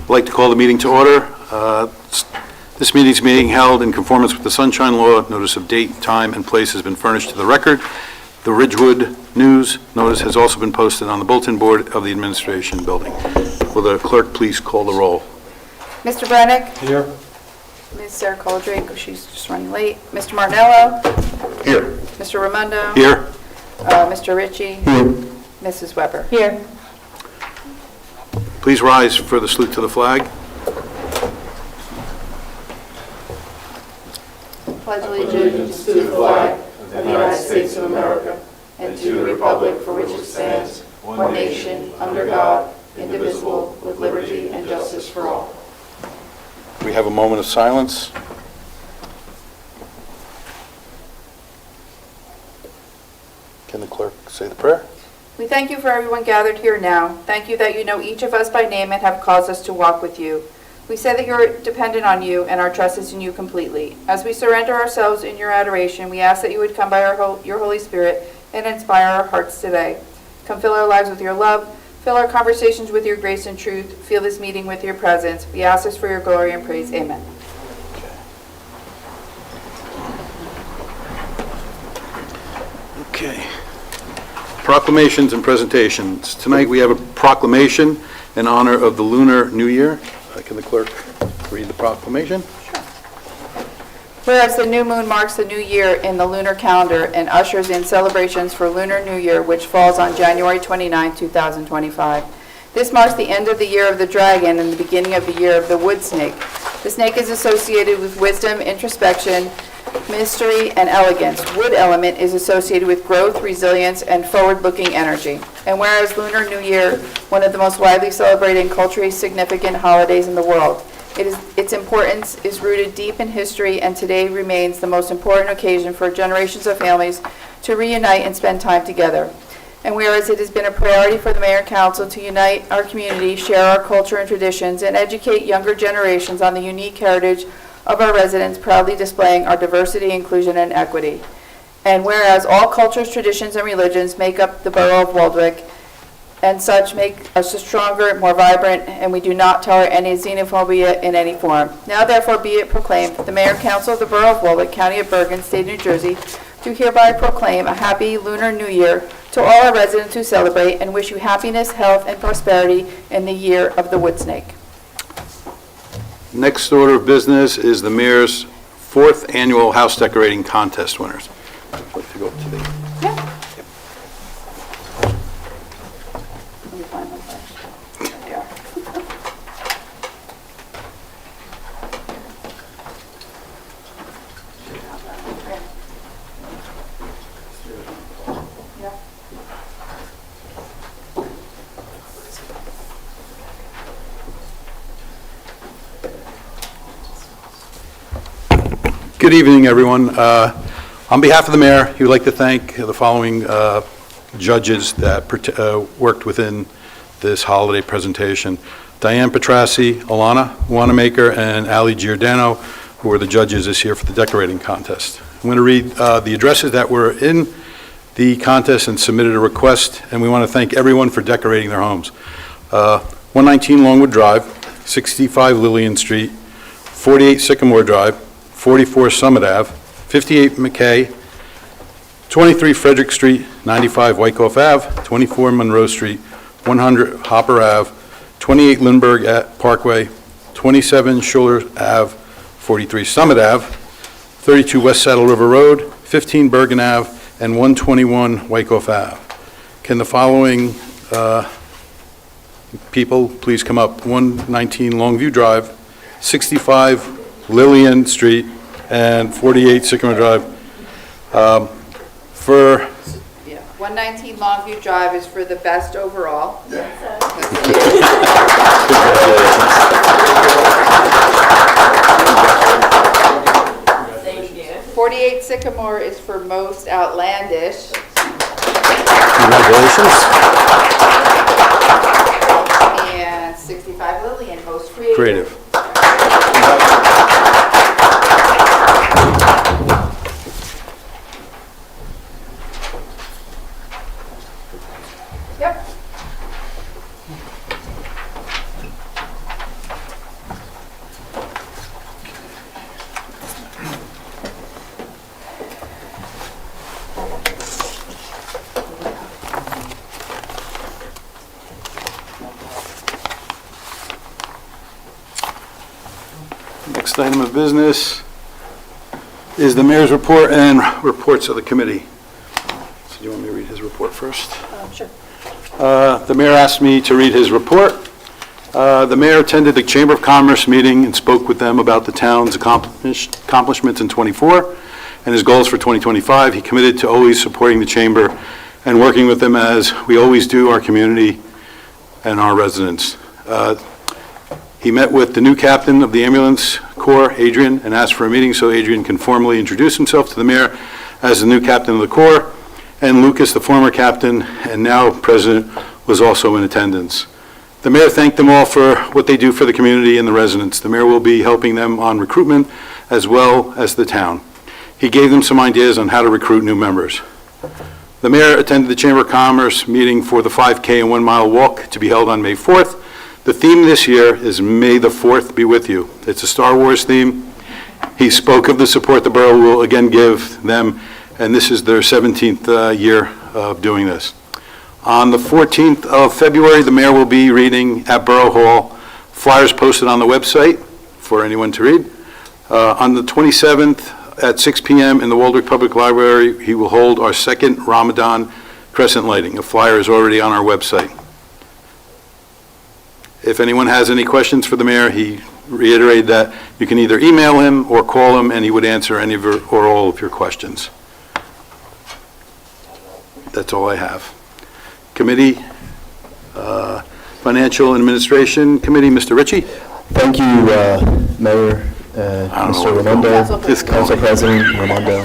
I'd like to call the meeting to order. This meeting is being held in conformance with the Sunshine Law. Notice of date, time, and place has been furnished to the record. The Ridgewood News notice has also been posted on the bulletin board of the administration building. Will the clerk please call the roll? Mr. Brennick? Here. Ms. Sarah Coldrake, she's just running late. Mr. Martinello? Here. Mr. Raimondo? Here. Mr. Ritchie? Here. Mrs. Weber? Here. Please rise for the salute to the flag. Pledge allegiance to the flag of the United States of America and to the republic for which it stands, one nation, under God, indivisible, with liberty and justice for all. We have a moment of silence. Can the clerk say the prayer? We thank you for everyone gathered here now. Thank you that you know each of us by name and have caused us to walk with you. We say that you're dependent on you and our trust is in you completely. As we surrender ourselves in your adoration, we ask that you would come by your Holy Spirit and inspire our hearts today. Come fill our lives with your love. Fill our conversations with your grace and truth. Fill this meeting with your presence. We ask this for your glory and praise. Amen. Okay. Proclamations and presentations. Tonight we have a proclamation in honor of the Lunar New Year. Can the clerk read the proclamation? Whereas the new moon marks the new year in the lunar calendar and ushers in celebrations for Lunar New Year, which falls on January 29, 2025. This marks the end of the year of the dragon and the beginning of the year of the wood snake. The snake is associated with wisdom, introspection, mystery, and elegance. Wood element is associated with growth, resilience, and forward-looking energy. And whereas Lunar New Year, one of the most widely celebrated and culturally significant holidays in the world, its importance is rooted deep in history and today remains the most important occasion for generations of families to reunite and spend time together. And whereas it has been a priority for the Mayor and Council to unite our community, share our culture and traditions, and educate younger generations on the unique heritage of our residents, proudly displaying our diversity, inclusion, and equity. And whereas all cultures, traditions, and religions make up the borough of Waldwick, and such make us stronger, more vibrant, and we do not tolerate any xenophobia in any form. Now therefore be it proclaimed, the Mayor and Council of the Borough of Waldwick, County of Bergen, State of New Jersey, do hereby proclaim a happy Lunar New Year to all our residents who celebrate and wish you happiness, health, and prosperity in the year of the wood snake. Next order of business is the Mayor's 4th Annual House Decorating Contest winners. I'd like to go up to the... Yeah. Let me find them first. There they are. Yeah. Good evening, everyone. On behalf of the mayor, he would like to thank the following judges that worked within this holiday presentation. Diane Petrassi, Alana Wanamaker, and Ali Giordano, who were the judges this year for the decorating contest. I'm going to read the addresses that were in the contest and submitted a request, and we want to thank everyone for decorating their homes. 119 Longwood Drive, 65 Lillian Street, 48 Sycamore Drive, 44 Summit Ave, 58 McKay, 23 Frederick Street, 95 Wyckoff Ave, 24 Monroe Street, 100 Hopper Ave, 28 Lindbergh Parkway, 27 Schuler Ave, 43 Summit Ave, 32 West Saddle River Road, 15 Bergen Ave, and 121 Wyckoff Ave. Can the following people please come up? 119 Longview Drive, 65 Lillian Street, and 48 Sycamore Drive. For 119 Longview Drive is for the best overall. Thank you. 48 Sycamore is for most outlandish. congratulations. And 65 Lillian, most creative. Creative. Yep. Next item of business is the mayor's report and reports of the committee. So do you want me to read his report first? Sure. The mayor asked me to read his report. The mayor attended the Chamber of Commerce meeting and spoke with them about the town's accomplishments in '24 and his goals for 2025. He committed to always supporting the chamber and working with them as we always do our community and our residents. He met with the new captain of the ambulance corps, Adrian, and asked for a meeting so Adrian can formally introduce himself to the mayor as the new captain of the corps. And Lucas, the former captain and now president, was also in attendance. The mayor thanked them all for what they do for the community and the residents. The mayor will be helping them on recruitment as well as the town. He gave them some ideas on how to recruit new members. The mayor attended the Chamber of Commerce meeting for the 5K and 1 mile walk to be held on May 4th. The theme this year is May the 4th be with you. It's a Star Wars theme. He spoke of the support the borough will again give them, and this is their 17th year of doing this. On the 14th of February, the mayor will be reading at Borough Hall, flyers posted on the website for anyone to read. On the 27th at 6 p.m. in the Waldwick Public Library, he will hold our second Ramadan crescent lighting. A flyer is already on our website. If anyone has any questions for the mayor, he reiterated that you can either email him or call him, and he would answer any of your, or all of your questions. That's all I have. Committee, Financial and Administration Committee, Mr. Ritchie. Thank you, Mayor, Mr. Raimondo, Council President Raimondo.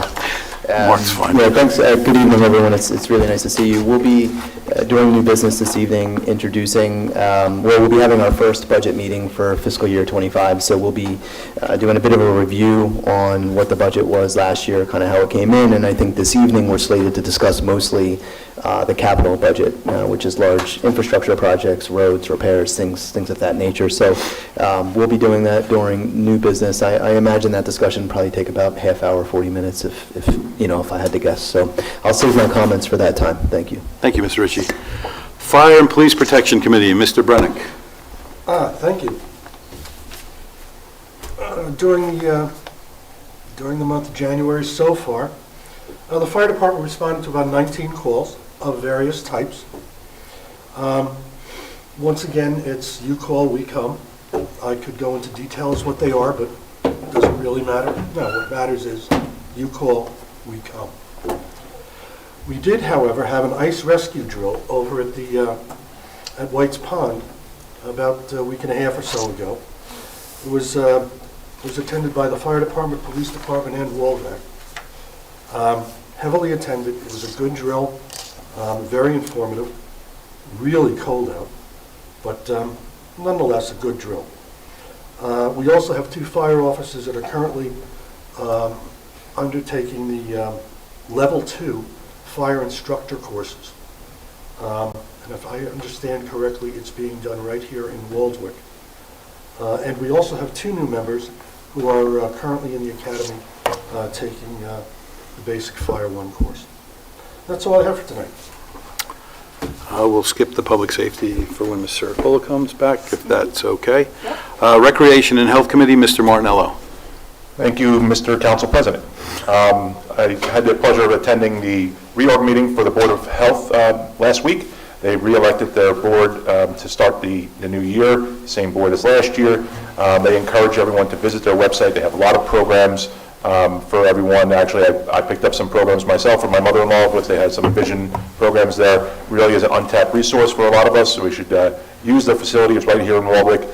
Mark's fine. Yeah, thanks. Good evening, everyone. It's really nice to see you. We'll be doing new business this evening, introducing, we'll be having our first budget meeting for fiscal year 25, so we'll be doing a bit of a review on what the budget was last year, kind of how it came in, and I think this evening we're slated to discuss mostly the capital budget, which is large infrastructure projects, roads, repairs, things of that nature. So we'll be doing that during new business. I imagine that discussion will probably take about half hour, 40 minutes if I had to guess. So I'll save my comments for that time. Thank you. Thank you, Mr. Ritchie. Fire and Police Protection Committee, Mr. Brennick. Thank you. During the month of January so far, the fire department responded to about 19 calls of various types. Once again, it's you call, we come. I could go into details what they are, but it doesn't really matter. No, what matters is you call, we come. We did, however, have an ice rescue drill over at White's Pond about a week and a half or so ago. It was attended by the fire department, police department, and Waldwick. Heavily attended. It was a good drill, very informative, really cold out, but nonetheless a good drill. We also have 2 fire officers that are currently undertaking the level 2 fire instructor courses. And if I understand correctly, it's being done right here in Waldwick. And we also have 2 new members who are currently in the academy taking the basic Fire 1 course. That's all I have for tonight. We'll skip the public safety for when Mr. Saracola comes back, if that's okay. Recreation and Health Committee, Mr. Martinello. Thank you, Mr. Council President. I had the pleasure of attending the reorg meeting for the Board of Health last week. They re-elected their board to start the new year, same board as last year. They encourage everyone to visit their website. They have a lot of programs for everyone. Actually, I picked up some programs myself from my mother-in-law, which they had some vision programs there. Really is an untapped resource for a lot of us, so we should use their facility. It's right here in Waldwick.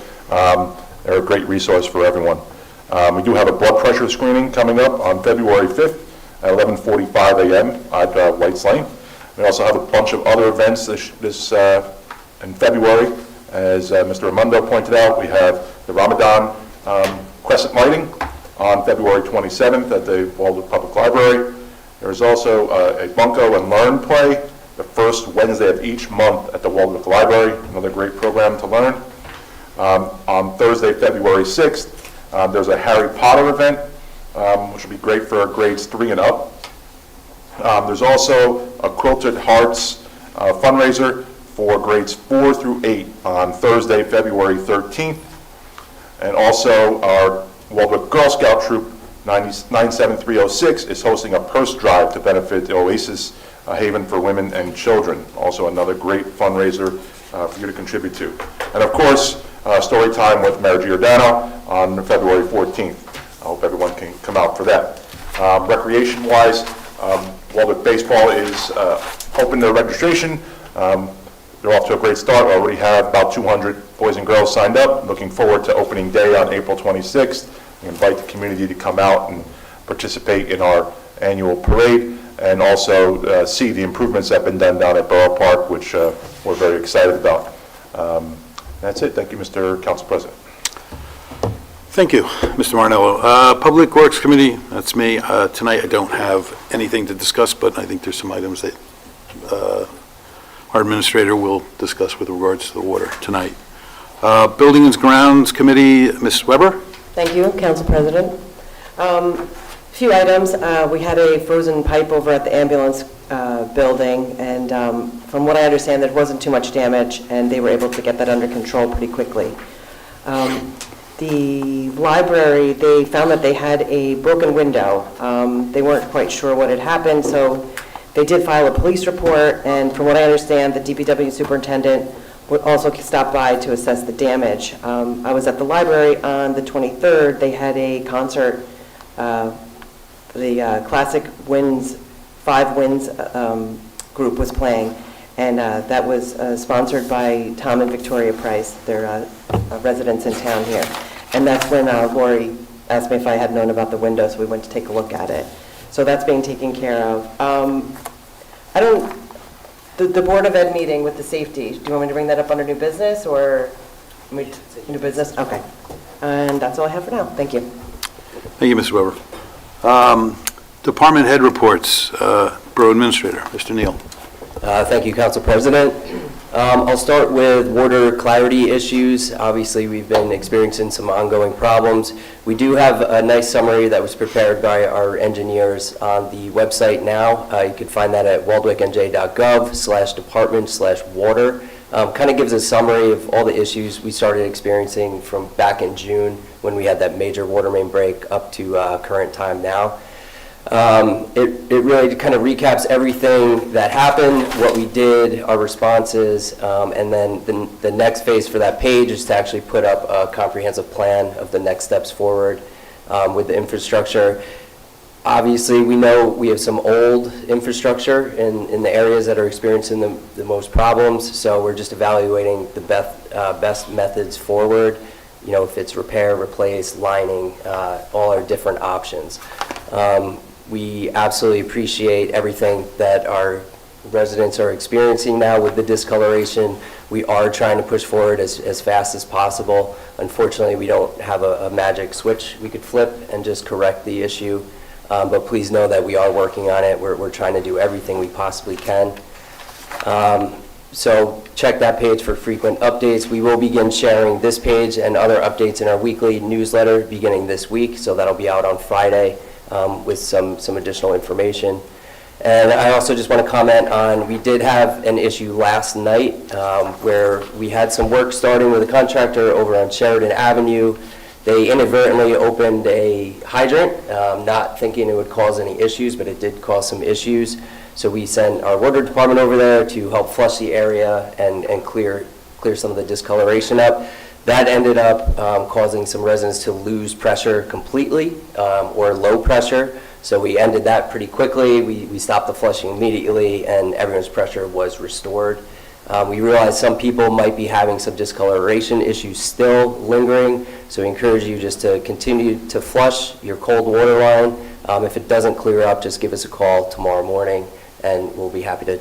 They're a great resource for everyone. We do have a blood pressure screening coming up on February 5th at 11:45 a.m. at White's Lane. We also have a bunch of other events this in February. As Mr. Raimondo pointed out, we have the Ramadan crescent lighting on February 27th at the Waldwick Public Library. There's also a Bunko and Learn play the first Wednesday of each month at the Waldwick Library, another great program to learn. On Thursday, February 6th, there's a Harry Potter event, which will be great for grades 3 and up. There's also a Quilted Hearts fundraiser for grades 4 through 8 on Thursday, February 13th. And also our Waldwick Girl Scout Troop 97306 is hosting a purse drive to benefit the Oasis Haven for Women and Children. Also another great fundraiser for you to contribute to. And of course, story time with Mayor Giordano on February 14th. I hope everyone can come out for that. Recreation-wise, Waldwick Baseball is open their registration. They're off to a great start. Already have about 200 boys and girls signed up. Looking forward to opening day on April 26th. We invite the community to come out and participate in our annual parade, and also see the improvements that have been done down at Borough Park, which we're very excited about. That's it. Thank you, Mr. Council President. Thank you, Mr. Marnello. Public Works Committee, that's me. Tonight, I don't have anything to discuss, but I think there's some items that our administrator will discuss with regards to the water tonight. Building and Grounds Committee, Ms. Weber? Thank you, Council President. Few items. We had a frozen pipe over at the ambulance building, and from what I understand, there wasn't too much damage, and they were able to get that under control pretty quickly. The library, they found that they had a broken window. They weren't quite sure what had happened, so they did file a police report, and from what I understand, the DPW superintendent would also stop by to assess the damage. I was at the library on the 23rd. They had a concert. The Classic Winds, Five Winds group was playing, and that was sponsored by Tom and Victoria Price. They're residents in town here. And that's when Lori asked me if I had known about the window, so we went to take a look at it. So that's being taken care of. The Board of Ed meeting with the safety, do you want me to bring that up under new business, or new business? Okay. And that's all I have for now. Thank you. Thank you, Ms. Weber. Department head reports, Borough Administrator, Mr. Neal. Thank you, Council President. I'll start with water clarity issues. Obviously, we've been experiencing some ongoing problems. We do have a nice summary that was prepared by our engineers on the website now. You can find that at waldwicknj.gov/department/water. Kind of gives a summary of all the issues we started experiencing from back in June when we had that major water main break up to current time now. It really kind of recaps everything that happened, what we did, our responses, and then the next phase for that page is to actually put up a comprehensive plan of the next steps forward with the infrastructure. Obviously, we know we have some old infrastructure in the areas that are experiencing the most problems, so we're just evaluating the best methods forward. You know, if it's repair, replace, lining, all our different options. We absolutely appreciate everything that our residents are experiencing now with the discoloration. We are trying to push forward as fast as possible. Unfortunately, we don't have a magic switch we could flip and just correct the issue. But please know that we are working on it. We're trying to do everything we possibly can. So check that page for frequent updates. We will begin sharing this page and other updates in our weekly newsletter beginning this week. So that'll be out on Friday with some additional information. And I also just want to comment on, we did have an issue last night where we had some work starting with a contractor over on Sheridan Avenue. They inadvertently opened a hydrant, not thinking it would cause any issues, but it did cause some issues. So we sent our water department over there to help flush the area and clear some of the discoloration up. That ended up causing some residents to lose pressure completely or low pressure. So we ended that pretty quickly. We stopped the flushing immediately, and everyone's pressure was restored. We realized some people might be having some discoloration issues still lingering, so we encourage you just to continue to flush your cold water line. If it doesn't clear up, just give us a call tomorrow morning, and we'll be happy to,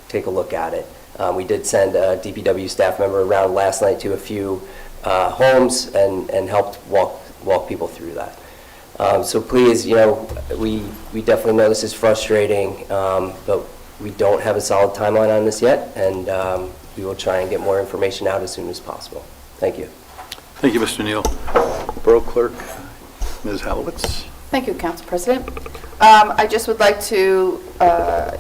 take a look at it. We did send a DPW staff member around last night to a few homes and helped walk people through that. So please, we definitely know this is frustrating, but we don't have a solid timeline on this yet, and we will try and get more information out as soon as possible. Thank you. Thank you, Mr. Neal. Borough Clerk, Ms. Halowitz. Thank you, Council President. I just would like to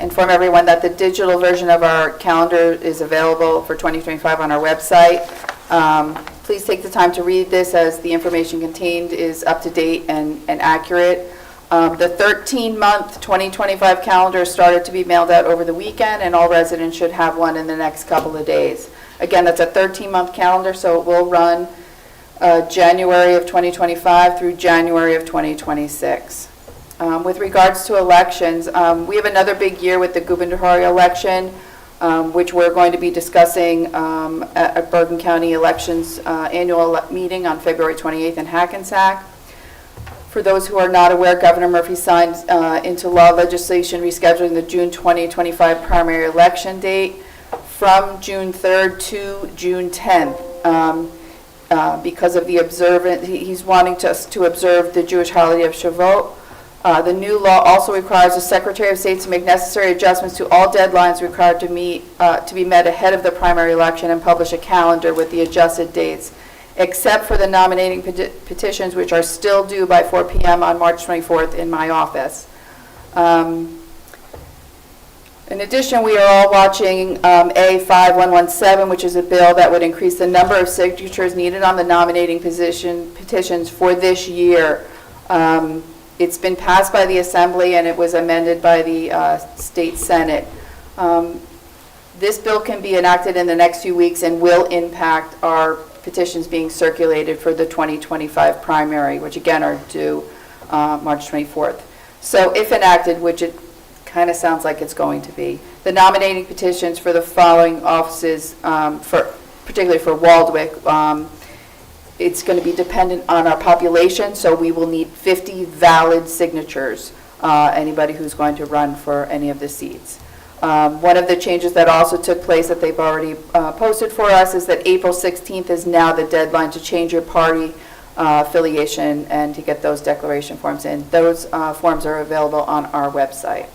inform everyone that the digital version of our calendar is available for 2025 on our website. Please take the time to read this, as the information contained is up to date and accurate. The 13-month 2025 calendar started to be mailed out over the weekend, and all residents should have one in the next couple of days. Again, that's a 13-month calendar, so it will run January of 2025 through January of 2026. With regards to elections, we have another big year with the gubernatorial election, which we're going to be discussing at Bergen County Elections Annual Meeting on February 28th in Hackensack. For those who are not aware, Governor Murphy signed into law legislation rescheduling the June 2025 primary election date from June 3rd to June 10th. Because of the he's wanting us to observe the Jewish holiday of Shavuot. The new law also requires the Secretary of State to make necessary adjustments to all deadlines required to be met ahead of the primary election and publish a calendar with the adjusted dates, except for the nominating petitions, which are still due by 4 p.m. on March 24th in my office. In addition, we are all watching A5117, which is a bill that would increase the number of signatures needed on the nominating petitions for this year. It's been passed by the Assembly, and it was amended by the State Senate. This bill can be enacted in the next few weeks and will impact our petitions being circulated for the 2025 primary, which again are due March 24th. So if enacted, which it kind of sounds like it's going to be, the nominating petitions for the following offices, particularly for Waldwick, it's going to be dependent on our population, so we will need 50 valid signatures, anybody who's going to run for any of the seats. One of the changes that also took place that they've already posted for us is that April 16th is now the deadline to change your party affiliation and to get those declaration forms in. Those forms are available on our website.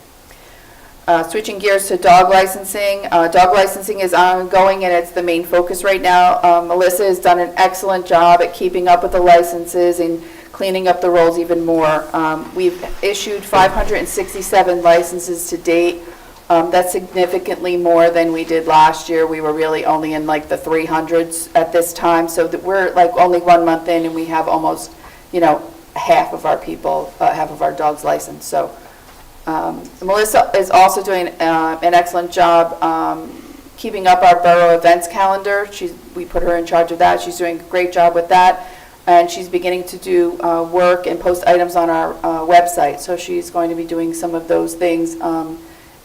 Switching gears to dog licensing. Dog licensing is ongoing, and it's the main focus right now. Melissa has done an excellent job at keeping up with the licenses and cleaning up the rolls even more. We've issued 567 licenses to date. That's significantly more than we did last year. We were really only in like the 300s at this time, so that we're like only 1 month in, and we have almost, half of our people, half of our dogs licensed. So Melissa is also doing an excellent job keeping up our borough events calendar. We put her in charge of that. She's doing a great job with that, and she's beginning to do work and post items on our website. So she's going to be doing some of those things,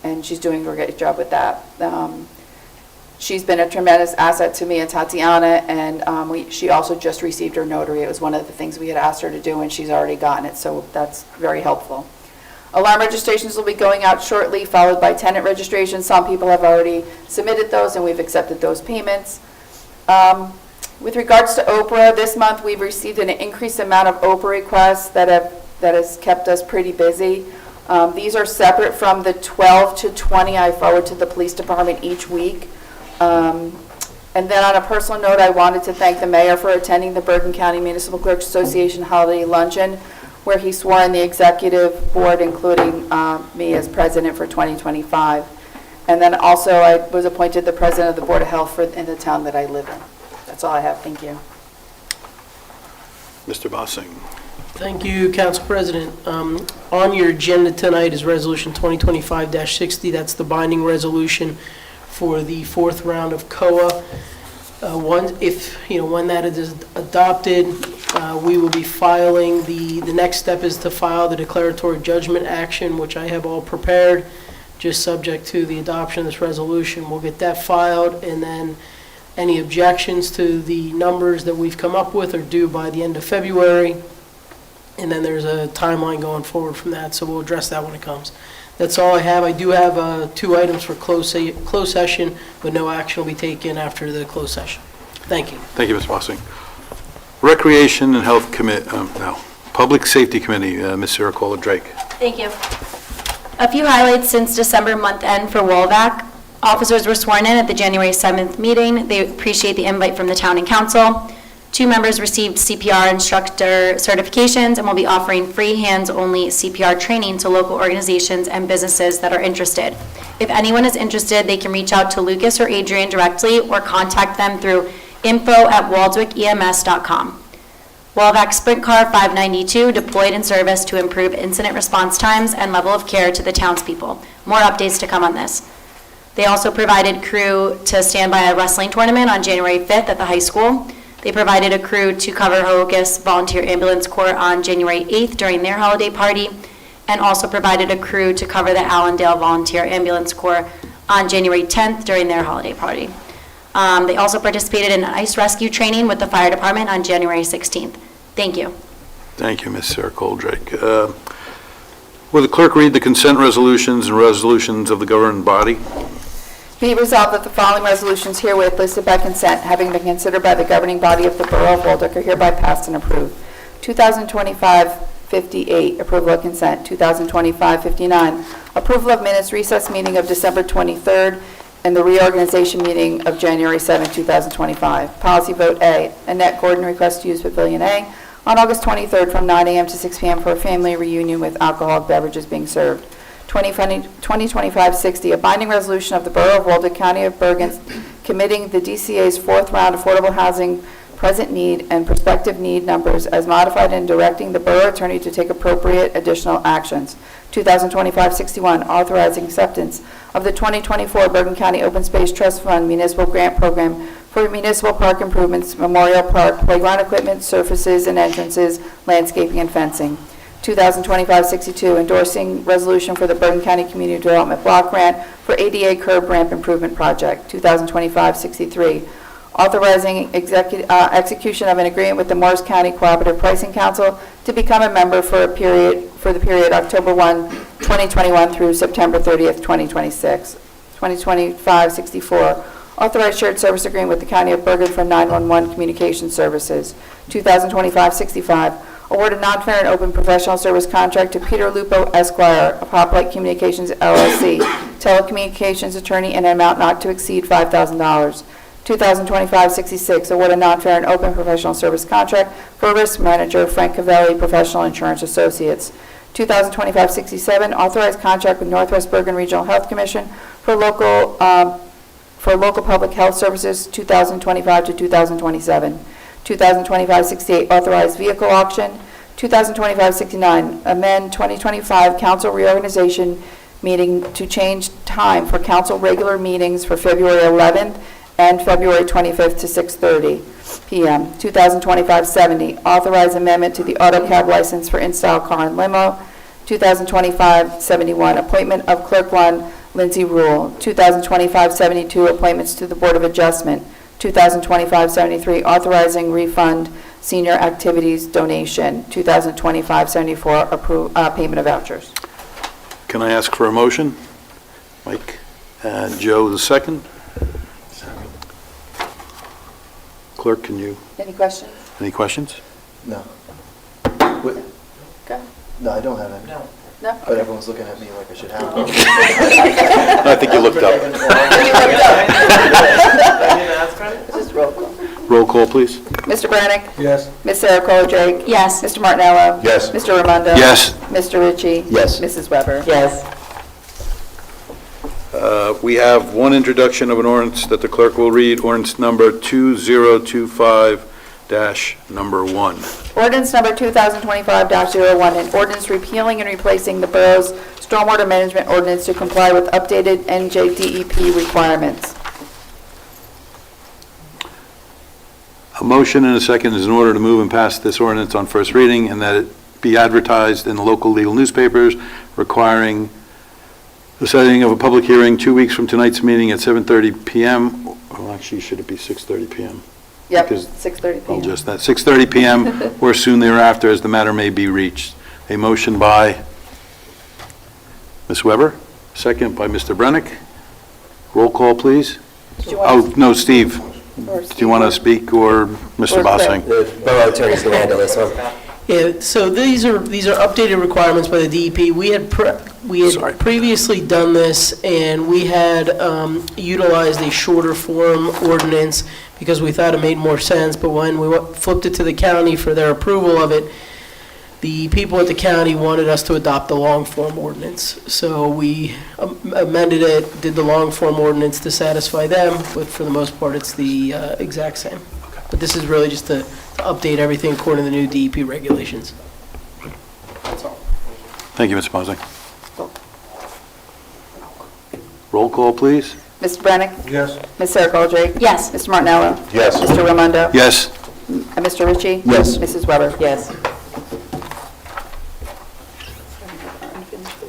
and she's doing a great job with that. She's been a tremendous asset to me and Tatiana, and she also just received her notary. It was one of the things we had asked her to do, and she's already gotten it, so that's very helpful. Alarm registrations will be going out shortly, followed by tenant registrations. Some people have already submitted those, and we've accepted those payments. With regards to Oprah, this month we've received an increased amount of Oprah requests that has kept us pretty busy. These are separate from the 12 to 20 I forward to the police department each week. And then on a personal note, I wanted to thank the mayor for attending the Bergen County Municipal Clerks Association Holiday Luncheon, where he swore in the executive board, including me as president for 2025. And then also I was appointed the president of the Board of Health in the town that I live in. That's all I have. Thank you. Mr. Bossing. Thank you, Council President. On your agenda tonight is Resolution 2025-60. That's the binding resolution for the fourth round of COA. When that is adopted, we will be filing, the next step is to file the declaratory judgment action, which I have all prepared, just subject to the adoption of this resolution. We'll get that filed, and then any objections to the numbers that we've come up with are due by the end of February. And then there's a timeline going forward from that, so we'll address that when it comes. That's all I have. I do have 2 items for closed session, but no action will be taken after the closed session. Thank you. Thank you, Mr. Bossing. Recreation and Health Public Safety Committee, Ms. Siracola Drake. Thank you. A few highlights since December month end for Wolvac. Officers were sworn in at the January 7th meeting. They appreciate the invite from the town and council. 2 members received CPR instructor certifications and will be offering free hands-only CPR training to local organizations and businesses that are interested. If anyone is interested, they can reach out to Lucas or Adrian directly or contact them through info@waldwickems.com. Wallvac Sprint Car 592 deployed in service to improve incident response times and level of care to the townspeople. More updates to come on this. They also provided crew to stand by a wrestling tournament on January 5th at the high school. They provided a crew to cover Hocus Volunteer Ambulance Corps on January 8th during their holiday party, and also provided a crew to cover the Allendale Volunteer Ambulance Corps on January 10th during their holiday party. They also participated in ice rescue training with the fire department on January 16th. Thank you. Thank you, Ms. Sarah Coldrake. Will the clerk read the consent resolutions and resolutions of the governing body? Be it resolved that the following resolutions herewith listed by consent, having been considered by the governing body of the Borough of Waldeck, are hereby passed and approved. 2025-58, approval of consent. 2025-59, approval of minutes, recess meeting of December 23rd, and the reorganization meeting of January 7, 2025. Policy vote A, Annette Gordon requests to use Pavilion A on August 23rd from 9 a.m. to 6 p.m. for a family reunion with alcoholic beverages being served. 2025-60, a binding resolution of the Borough of Waldeck, County of Bergen, committing the DCA's fourth round affordable housing present need and prospective need numbers as modified and directing the borough attorney to take appropriate additional actions. 2025-61, authorizing acceptance of the 2024 Bergen County Open Space Trust Fund Municipal Grant Program for municipal park improvements, Memorial Park, playground equipment, surfaces and entrances, landscaping and fencing. 2025-62, endorsing resolution for the Bergen County Community Development Block Grant for ADA curb ramp improvement project. 2025-63, authorizing execution of an agreement with the Morris County Cooperative Pricing Council to become a member for the period October 1, 2021 through September 30th, 2026. 2025-64, authorized shared service agreement with the County of Bergen for 911 communication services. 2025-65, award a non-fair and open professional service contract to Peter Lupo Esquire of Hoplite Communications LLC, telecommunications attorney, in an amount not to exceed $5,000. 2025-66, award a non-fair and open professional service contract for risk manager Frank Cavelli Professional Insurance Associates. 2025-67, authorized contract with Northwest Bergen Regional Health Commission for local public health services 2025 to 2027. 2025-68, authorized vehicle auction. 2025-69, amend 2025 council reorganization meeting to change time for council regular meetings for February 11th and February 25th to 6:30 p.m. 2025-70, authorized amendment to the AutoCab license for in-style car and limo. 2025-71, appointment of Clerk 1 Lindsay Rule. 2025-72, appointments to the Board of Adjustment. 2025-73, authorizing refund senior activities donation. 2025-74, payment of vouchers. Can I ask for a motion? Mike and Joe the second. Clerk, can you, Any questions? any questions? No. Go. No, I don't have any. No? But everyone's looking at me like I should have. I think you looked up. Just roll call. Roll call, please. Mr. Brannick? Yes. Ms. Sarah Coldrake? Yes. Mr. Martinello? Yes. Mr. Raimondo? Yes. Mr. Ritchie? Yes. Mrs. Weber? Yes. We have one introduction of an ordinance that the clerk will read, ordinance number 2025-1. Ordinance number 2025-01, an ordinance repealing and replacing the borough's stormwater management ordinance to comply with updated NJDEP requirements. A motion and a second is in order to move and pass this ordinance on first reading and that it be advertised in the local legal newspapers, requiring the setting of a public hearing 2 weeks from tonight's meeting at 7:30 p.m. Well, actually, should it be 6:30 p.m.? Yep, Because 6:30 I'll p.m. just, that 6:30 p.m. or soon thereafter as the matter may be reached. A motion by Ms. Weber, second by Mr. Brennick. Roll call, please. Do you want Oh, no, Steve, or do you want to speak, or Mr. Or Craig. Bossing? The borough attorney's going to handle this one. Yeah, so these are updated requirements by the DEP. We had Sorry. previously done this, and we had utilized a shorter form ordinance because we thought it made more sense, but when we flipped it to the county for their approval of it, the people at the county wanted us to adopt the long form ordinance. So we amended it, did the long form ordinance to satisfy them, but for the most part, it's the exact same. But this is really just to update everything according to the new DEP regulations. Thank you, Mr. Posey. Roll call, please. Mr. Brennick? Yes. Ms. Sarah Goldrick? Yes. Mr. Martinello? Yes. Mr. Ramundo? Yes. And Mr. Ritchie? Yes. Mrs. Weber? Yes.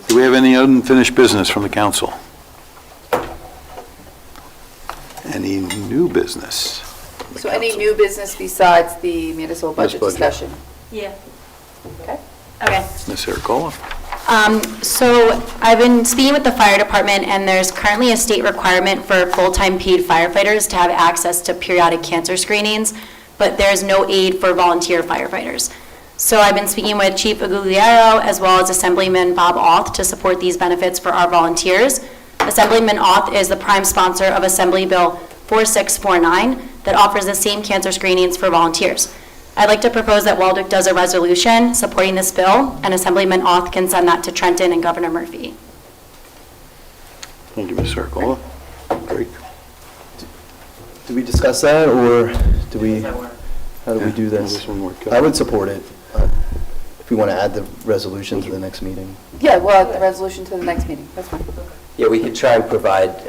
Do we have any unfinished business from the council? Any new business? So any new business besides the municipal budget budget. discussion? Yeah. Okay. Okay. Ms. Siricola? So I've been speaking with the fire department, and there's currently a state requirement for full-time paid firefighters to have access to periodic cancer screenings, but there's no aid for volunteer firefighters. So I've been speaking with Chief Agugliaro as well as Assemblyman Bob Auth to support these benefits for our volunteers. Assemblyman Auth is the prime sponsor of Assembly Bill 4649 that offers the same cancer screenings for volunteers. I'd like to propose that Waldeck does a resolution supporting this bill, and Assemblyman Auth can send that to Trenton and Governor Murphy. Thank you, Ms. Siricola. Great. Do we discuss that, or do we, how do we do this? This one worked out. I would support it, if we want to add the resolution to the next meeting. Yeah, we'll add the resolution to the next meeting. That's fine. Yeah, we could try and provide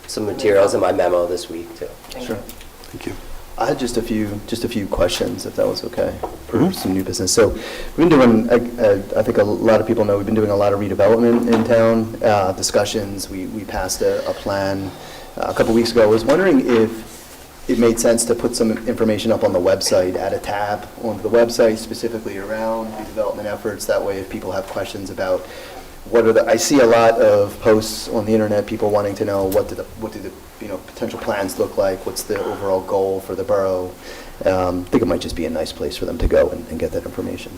some materials in my memo this week, too. Sure. Thank you. I had just a few questions, if that was okay, for some new business. So we've been doing, I think a lot of people know, we've been doing a lot of redevelopment in town, discussions. We passed a plan a couple weeks ago. I was wondering if it made sense to put some information up on the website, add a tab onto the website specifically around redevelopment efforts. That way, if people have questions about what are the, I see a lot of posts on the internet, people wanting to know what do the potential plans look like, what's the overall goal for the borough. I think it might just be a nice place for them to go and get that information.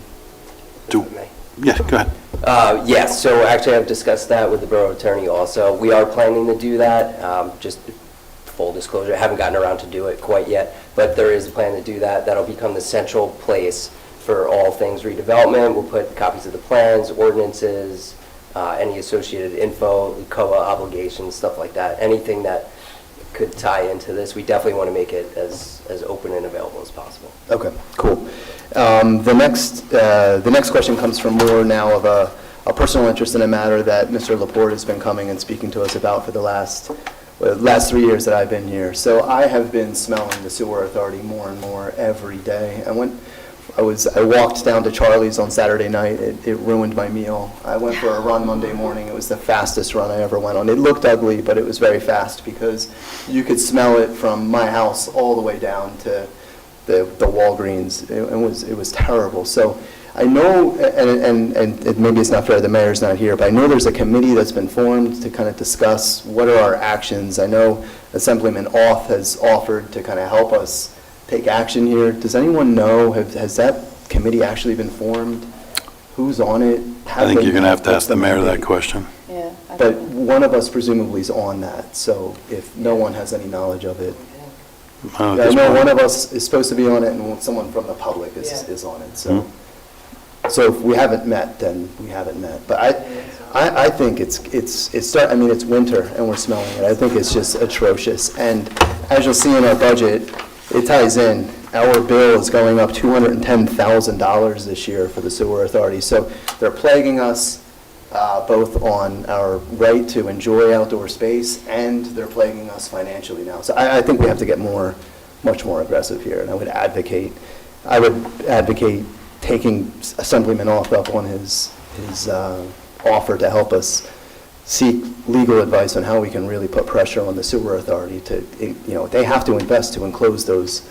Yeah, go ahead. Yes, so actually I've discussed that with the borough attorney also. We are planning to do that, just full disclosure, I haven't gotten around to do it quite yet, but there is a plan to do that. That'll become the central place for all things redevelopment. We'll put copies of the plans, ordinances, any associated info, COA obligations, stuff like that. Anything that could tie into this, we definitely want to make it as open and available as possible. Okay, cool. The next question comes from more now of a personal interest in a matter that Mr. Laporte has been coming and speaking to us about for the last 3 years that I've been here. So I have been smelling the sewer authority more and more every day. I walked down to Charlie's on Saturday night. It ruined my meal. I went for a run Monday morning. It was the fastest run I ever went on. It looked ugly, but it was very fast because you could smell it from my house all the way down to the Walgreens. It was terrible. So I know, and maybe it's not fair, the mayor's not here, but I know there's a committee that's been formed to kind of discuss what are our actions. I know Assemblyman Auth has offered to kind of help us take action here. Does anyone know, has that committee actually been formed? Who's on it? I think you're going to have to ask the mayor that question. Yeah. But one of us presumably is on that, so if no one has any knowledge of it. At I this know point. one of us is supposed to be on it, and someone from the public is on it, so. So if we haven't met, then we haven't met. But I think it's winter, and we're smelling it. I think it's just atrocious. And as you'll see in our budget, it ties in. Our bill is going up $210,000 this year for the sewer authority. So they're plaguing us both on our right to enjoy outdoor space, and they're plaguing us financially now. So I think we have to get much more aggressive here, and I would advocate taking Assemblyman Auth up on his offer to help us seek legal advice on how we can really put pressure on the sewer authority to, they have to invest to enclose those.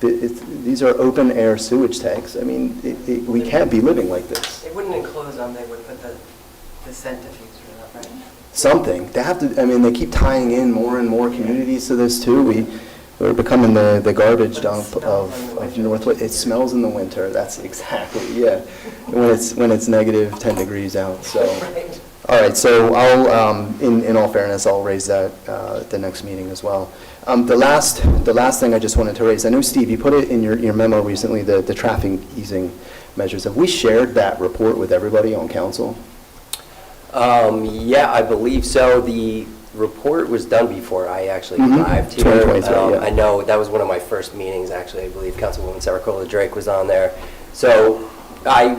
These are open-air sewage tanks. I mean, we can't be living like this. They wouldn't enclose them, they would put the centrifuge or that, right? Something. They have to, they keep tying in more and more communities to this, too. We're becoming the garbage dump of Northwood. It smells in the winter. That's exactly, yeah. When it's negative 10 degrees out, so. All right, so I'll, in all fairness, I'll raise that at the next meeting as well. The last thing I just wanted to raise, I know, Steve, you put it in your memo recently, the traffic easing measures. Have we shared that report with everybody on council? Yeah, I believe so. The report was done before I actually Mhm. arrived here. 2023, yeah. I know that was one of my first meetings, actually. I believe Councilwoman Saracola Drake was on there. So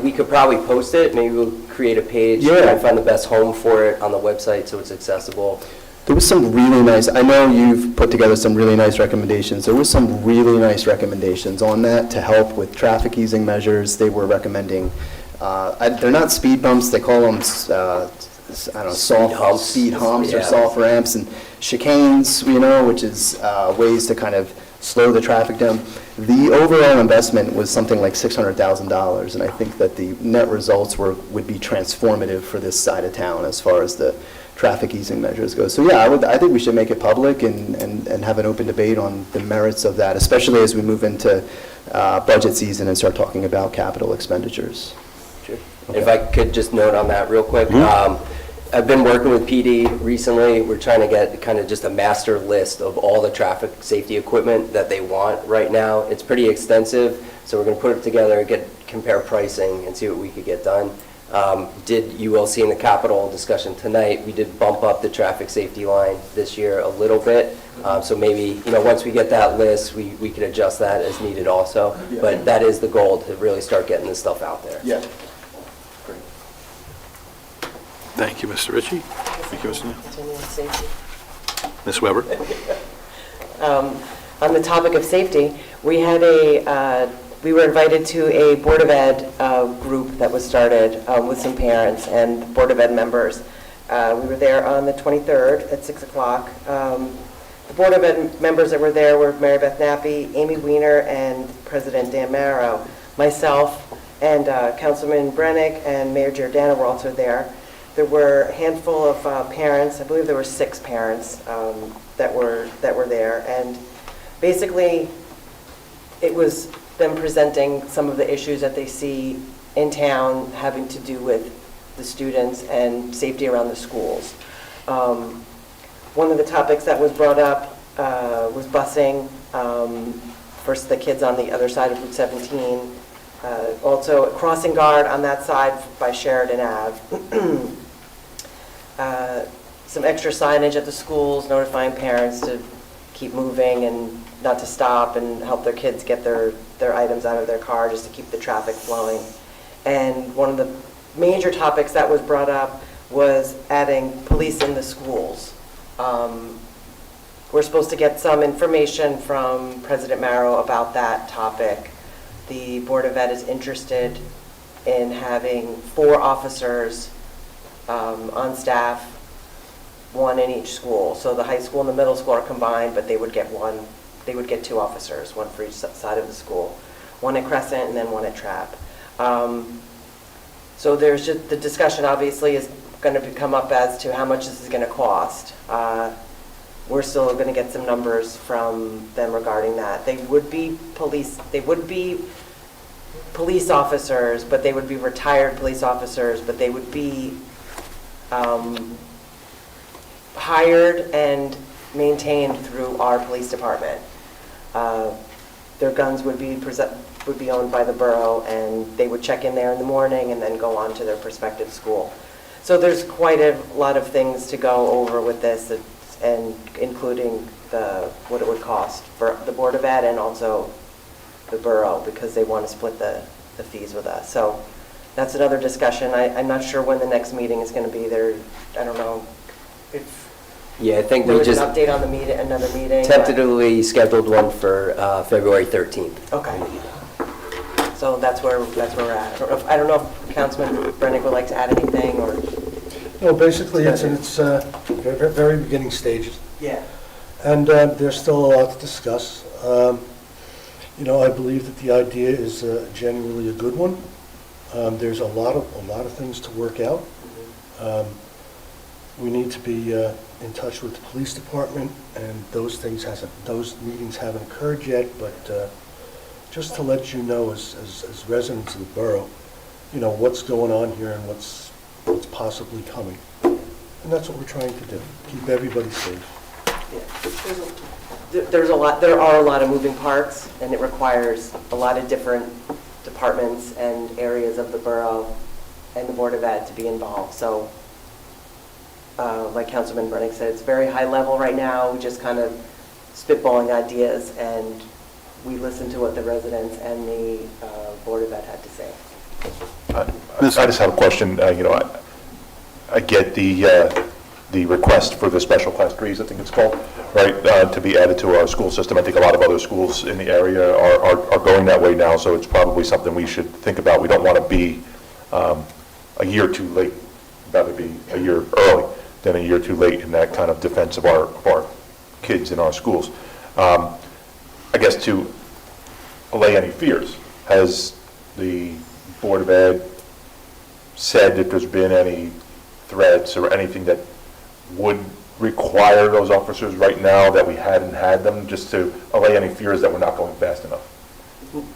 we could probably post it. Maybe we'll create a page. Yeah. Try and find the best home for it on the website so it's accessible. There was some really nice, I know you've put together some really nice recommendations. There was some really nice recommendations on that to help with traffic easing measures. They were recommending, they're not speed bumps, they call them, I don't know, soft humps. speed humps or Yeah. soft ramps and chicanes, which is ways to kind of slow the traffic down. The overall investment was something like $600,000, and I think that the net results would be transformative for this side of town as far as the traffic easing measures go. So yeah, I think we should make it public and have an open debate on the merits of that, especially as we move into budget season and start talking about capital expenditures. Sure. If I could just note on that real quick, I've been working with PD recently. We're trying to get kind of just a master list of all the traffic safety equipment that they want right now. It's pretty extensive, so we're going to put it together, compare pricing, and see what we could get done. You will see in the capital discussion tonight, we did bump up the traffic safety line this year a little bit. So maybe, once we get that list, we could adjust that as needed also. But that is the goal, to really start getting this stuff out there. Yeah. Thank you, Mr. Ritchie. Thank you, Mr. Neal. Continuing safety. Ms. Weber? On the topic of safety, we were invited to a Board of Ed group that was started with some parents and Board of Ed members. We were there on the 23rd at 6 o'clock. The Board of Ed members that were there were Mary Beth Nappy, Amy Weiner, and President Dan Marrow. Myself and Councilman Brennick and Mayor Giordano were also there. There were a handful of parents, I believe there were 6 parents that were there, and basically it was them presenting some of the issues that they see in town having to do with the students and safety around the schools. One of the topics that was brought up was busing, first the kids on the other side of Route 17, also a crossing guard on that side by Sheridan Ave. Some extra signage at the schools notifying parents to keep moving and not to stop and help their kids get their items out of their car just to keep the traffic flowing. And one of the major topics that was brought up was adding police in the schools. We're supposed to get some information from President Marrow about that topic. The Board of Ed is interested in having 4 officers on staff, 1 in each school. So the high school and the middle school are combined, but they would get 2 officers, 1 for each side of the school. 1 at Crescent and then 1 at Trapp. So there's just, the discussion obviously is going to come up as to how much this is going to cost. We're still going to get some numbers from them regarding that. They would be police officers, but they would be retired police officers, but they would be hired and maintained through our police department. Their guns would be owned by the borough, and they would check in there in the morning and then go on to their prospective school. So there's quite a lot of things to go over with this, and including what it would cost for the Board of Ed and also the borough, because they want to split the fees with us. So that's another discussion. I'm not sure when the next meeting is going to be there. I don't know if Yeah, I think there we was an just update on the meeting, another meeting. tentatively scheduled one for February 13th. Okay. So that's where we're at. I don't know if Councilman Brennick would like to add anything, or... No, basically, it's in its very beginning stages, Yeah. and there's still a lot to discuss. I believe that the idea is genuinely a good one. There's a lot of things to work out. We need to be in touch with the police department, and those meetings haven't occurred yet, but just to let you know, as residents of the borough, what's going on here and what's possibly coming. And that's what we're trying to do, keep everybody safe. Yeah. There are a lot of moving parts, and it requires a lot of different departments and areas of the borough and the Board of Ed to be involved. So, like Councilman Brennick said, it's very high level right now, just kind of spitballing ideas, and we listen to what the residents and the Board of Ed had to say. I just have a question. I get the request for the special class threes, I think it's called, right, to be added to our school system. I think a lot of other schools in the area are going that way now, so it's probably something we should think about. We don't want to be a year too late, rather be a year early than a year too late in that kind of defense of our kids in our schools. I guess to allay any fears, has the Board of Ed said if there's been any threats or anything that would require those officers right now that we hadn't had them, just to allay any fears that we're not going fast enough?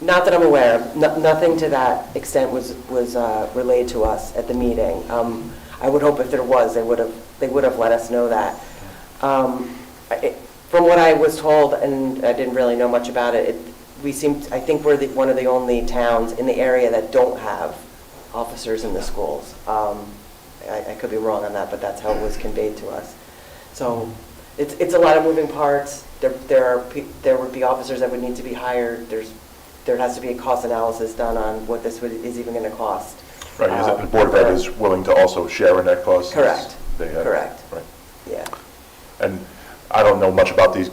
Not that I'm aware of. Nothing to that extent was relayed to us at the meeting. I would hope if there was, they would have let us know that. From what I was told, and I didn't really know much about it, I think we're one of the only towns in the area that don't have officers in the schools. I could be wrong on that, but that's how it was conveyed to us. So it's a lot of moving parts. There would be officers that would need to be hired. There has to be a cost analysis done on what this is even going to cost. Right, is it the Board of Ed is willing to also share in that cost? Correct. Correct. Right. Yeah. And I don't know much about these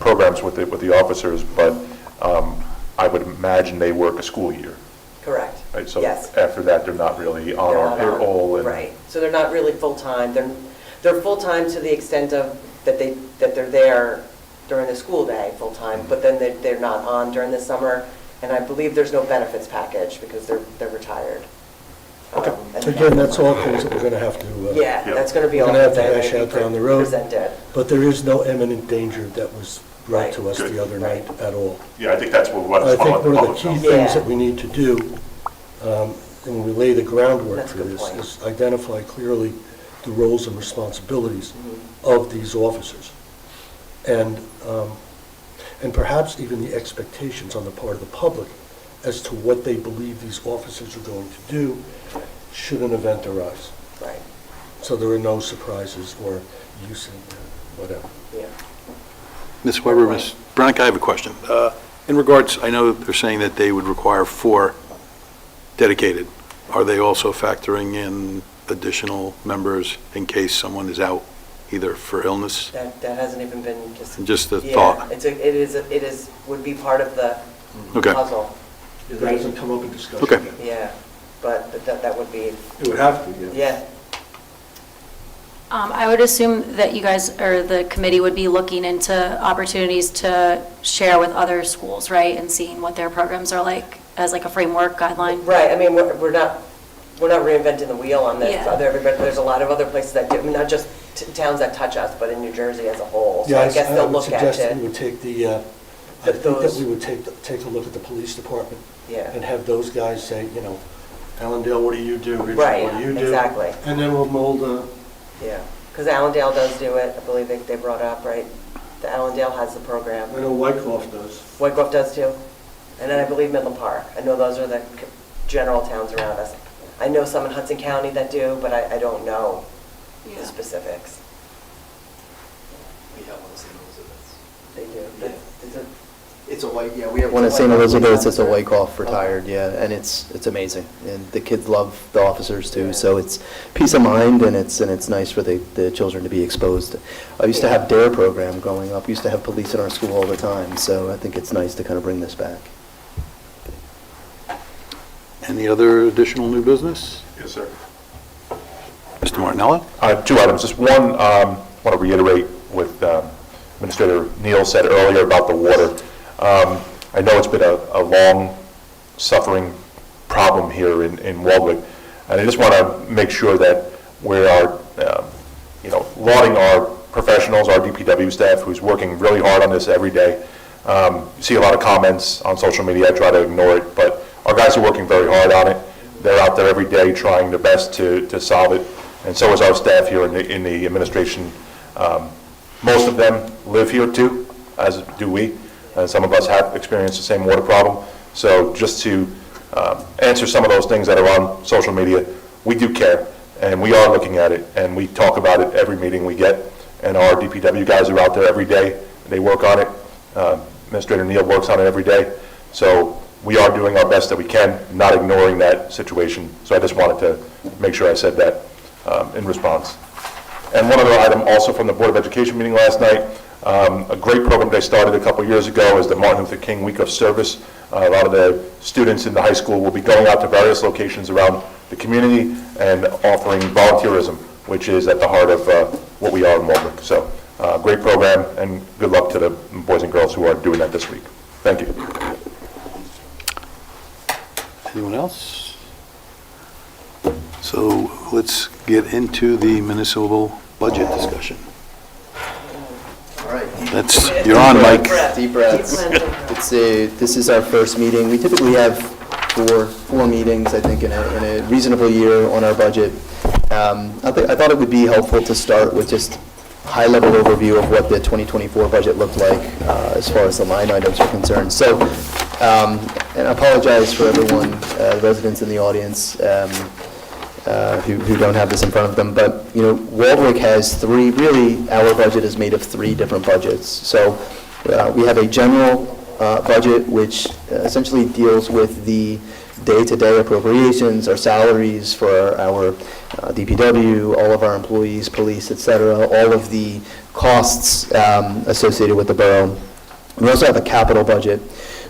programs with the officers, but I would imagine they work a school year. Correct. Right, so yes. After that, they're not really on our payroll. And right. So they're not really full-time. They're full-time to the extent of that they're there during the school day full-time, but then they're not on during the summer. And I believe there's no benefits package because they're retired. Okay. Again, that's all things that we're going to have to... yeah, that's going to be we're all going to have to that hash may out be down the road. presented. But there is no imminent danger that was brought Right. to us Good. the other night at all. Yeah, I think that's what we want I to think follow one of the public key know. things Yeah. that we need to do, when we lay the groundwork That's a for good this, point. is identify clearly the roles and responsibilities of these officers. And perhaps even the expectations on the part of the public as to what they believe these officers are going to do should an event arise. Right. So there are no surprises or use in whatever. Yeah. Ms. Weber, Ms. Brennick, I have a question. In regards, I know they're saying that they would require 4 dedicated. Are they also factoring in additional members in case someone is out, either for illness? That hasn't even been Just a yeah, thought. it would be part of the Okay. puzzle. That hasn't come up in discussion Okay. yet. Yeah, but that would be, It would have to, yeah. I would assume that you guys, or the committee, would be looking into opportunities to share with other schools, right? And seeing what their programs are like, as like a framework guideline? Right, I mean, we're not reinventing the wheel on this. Yeah. There's a lot of other places that do, not just towns that touch us, but in New Jersey as a whole. So Yeah, I guess they'll look at suggest that we it. would take I think that we would take a look at the police department Yeah, and have those guys say, Allendale, what do you do? Richard, Right, what do you do? exactly. And then we'll mold yeah. Because Allendale does do it, I believe they brought up, right? The Allendale has the program. I know Wyckoff does. Wyckoff does too. And then I believe Midland Park. I know those are the general towns around us. I know some in Hudson County that do, but I don't know the specifics. We have one in St. Elizabeth's. They do. It's a white, yeah, we have. One at St. white Elizabeth's, it's a officer. Wyckoff retired, yeah, and it's amazing. And the kids love the officers too, so it's peace of mind, and it's nice for the children to be exposed. I used to have DARE program growing up, used to have police in our school all the time, so I think it's nice to kind of bring this back. Any other additional new business? Yes, sir. Mr. Martinello? 2 items. Just one, want to reiterate what Administrator Neal said earlier about the water. I know it's been a long suffering problem here in Waldwick, and I just want to make sure that we are, lauding our professionals, our DPW staff, who's working really hard on this every day. You see a lot of comments on social media. I try to ignore it, but our guys are working very hard on it. They're out there every day trying their best to solve it, and so is our staff here in the administration. Most of them live here too, as do we. Some of us have experienced the same water problem. So just to answer some of those things that are on social media. We do care, and we are looking at it, and we talk about it every meeting we get, and our DPW guys are out there every day. They work on it. Administrator Neal works on it every day. So we are doing our best that we can, not ignoring that situation. So I just wanted to make sure I said that in response. And one other item also from the Board of Education meeting last night, a great program they started a couple years ago is the Martin Luther King Week of Service. A lot of the students in the high school will be going out to various locations around the community and offering volunteerism, which is at the heart of what we are in Waldwick. So great program, and good luck to the boys and girls who are doing that this week. Thank you. Anyone else? So let's get into the municipal budget discussion. All right. You're on, Mike. Deep breaths. This is our first meeting. We typically have four meetings, I think, in a reasonable year on our budget. I thought it would be helpful to start with just high-level overview of what the 2024 budget looked like as far as the line items are concerned. So, and I apologize for everyone, residents in the audience who don't have this in front of them, but, you know, Waldwick has our budget is made of three different budgets. So we have a general budget, which essentially deals with the day-to-day appropriations, our salaries for our DPW, all of our employees, police, et cetera, all of the costs associated with the borough. We also have a capital budget,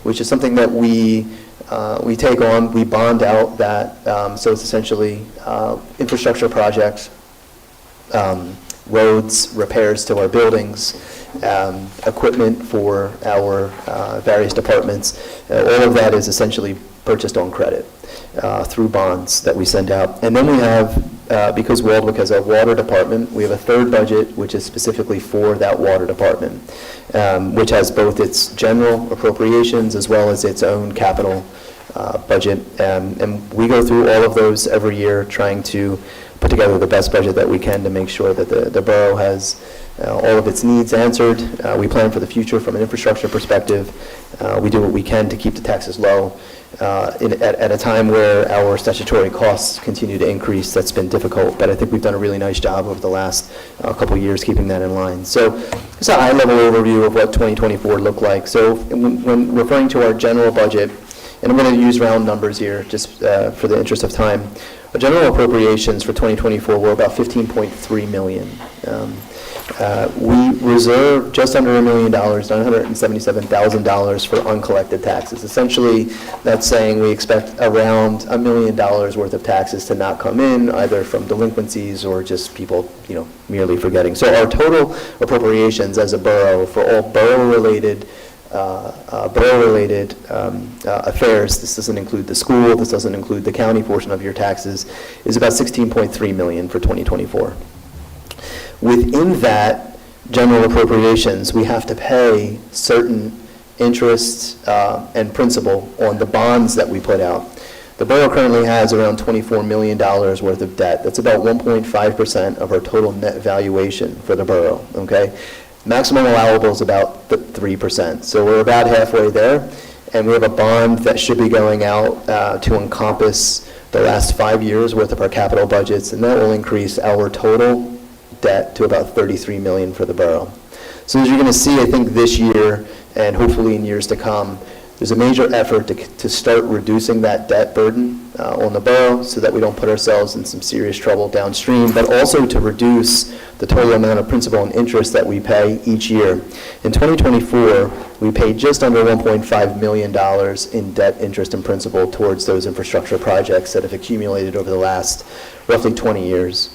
which is something that we take on, we bond out that, so it's essentially infrastructure projects, roads, repairs to our buildings, equipment for our various departments. All of that is essentially purchased on credit through bonds that we send out. And then we have, because Waldwick has a water department, we have a third budget which is specifically for that water department, which has both its general appropriations as well as its own capital budget. And we go through all of those every year, trying to put together the best budget that we can to make sure that the borough has all of its needs answered. We plan for the future from an infrastructure perspective. We do what we can to keep the taxes low. At a time where our statutory costs continue to increase, that's been difficult, but I think we've done a really nice job over the last couple of years keeping that in line. So it's a high-level overview of what 2024 looked like. So when referring to our general budget, and I'm going to use round numbers here just for the interest of time, our general appropriations for 2024 were about $15.3 million. We reserved just under $1 million, $977,000 for uncollected taxes. Essentially, that's saying we expect around $1 million worth of taxes to not come in, either from delinquencies or just people, merely forgetting. So our total appropriations as a borough for all borough-related affairs, this doesn't include the school, this doesn't include the county portion of your taxes, is about $16.3 million for 2024. Within that general appropriations, we have to pay certain interest and principal on the bonds that we put out. The borough currently has around $24 million worth of debt. That's about 1.5% of our total net valuation for the borough, okay? Maximum allowable is about 3%. So we're about halfway there, and we have a bond that should be going out to encompass the last 5 years worth of our capital budgets, and that will increase our total debt to about $33 million for the borough. So as you're going to see, I think this year, and hopefully in years to come, there's a major effort to start reducing that debt burden on the borough so that we don't put ourselves in some serious trouble downstream, but also to reduce the total amount of principal and interest that we pay each year. In 2024, we paid just under $1.5 million in debt, interest, and principal towards those infrastructure projects that have accumulated over the last roughly 20 years.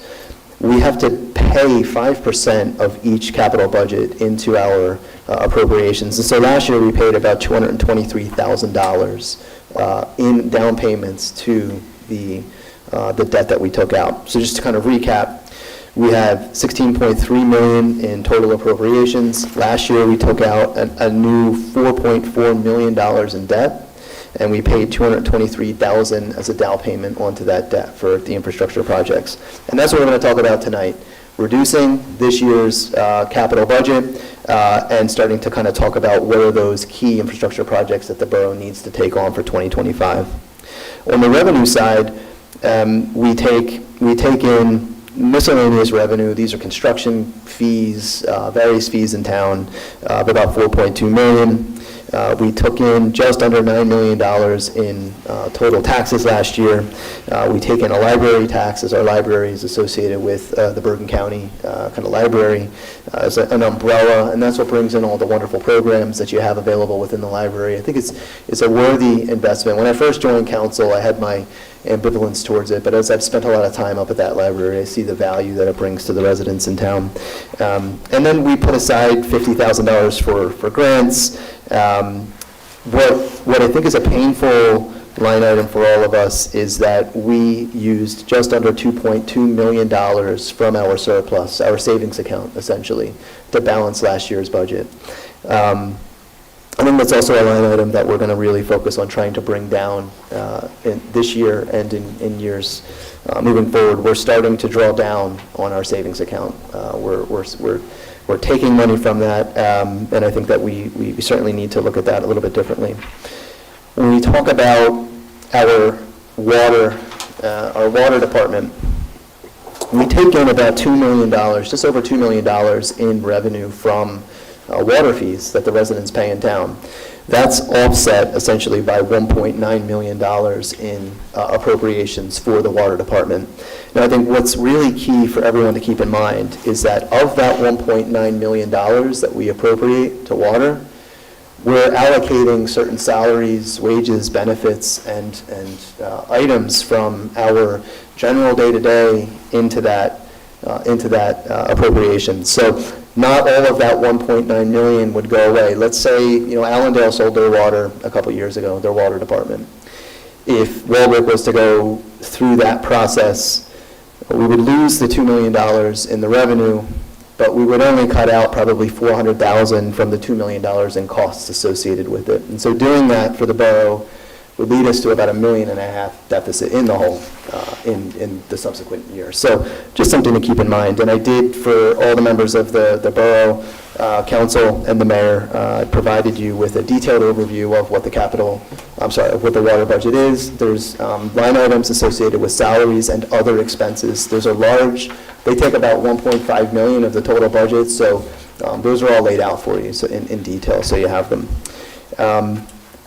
We have to pay 5% of each capital budget into our appropriations. And so last year we paid about $223,000 in down payments to the debt that we took out. So just to kind of recap, we have $16.3 million in total appropriations. Last year we took out a new $4.4 million in debt, and we paid $223,000 as a down payment onto that debt for the infrastructure projects. And that's what we're going to talk about tonight, reducing this year's capital budget and starting to kind of talk about what are those key infrastructure projects that the borough needs to take on for 2025. On the revenue side, we take in miscellaneous revenue. These are construction fees, various fees in town, of about $4.2 million. We took in just under $9 million in total taxes last year. We take in a library tax, as our library is associated with the Bergen County kind of library as an umbrella, and that's what brings in all the wonderful programs that you have available within the library. I think it's a worthy investment. When I first joined council, I had my ambivalence towards it, but as I've spent a lot of time up at that library, I see the value that it brings to the residents in town. And then we put aside $50,000 for grants. What I think is a painful line item for all of us is that we used just under $2.2 million from our surplus, our savings account, essentially, to balance last year's budget. I think that's also a line item that we're going to really focus on trying to bring down this year and in years moving forward. We're starting to draw down on our savings account. We're taking money from that, and I think that we certainly need to look at that a little bit differently. When we talk about our water department, we take in about $2 million, just over $2 million in revenue from water fees that the residents pay in town. That's offset essentially by $1.9 million in appropriations for the water department. Now, I think what's really key for everyone to keep in mind is that of that $1.9 million that we appropriate to water, we're allocating certain salaries, wages, benefits, and items from our general day-to-day into that appropriation. So not all of that 1.9 million would go away. Let's say, Allendale sold their water a couple years ago, their water department. If Walbrook was to go through that process, we would lose the $2 million in the revenue, but we would only cut out probably $400,000 from the $2 million in costs associated with it. And so doing that for the borough would lead us to about $1.5 million deficit in the hole in the subsequent year. So just something to keep in mind. And I did, for all the members of the borough council and the mayor, I provided you with a detailed overview of what the water budget is. There's line items associated with salaries and other expenses. They take about $1.5 million of the total budget, so those are all laid out for you in detail, so you have them.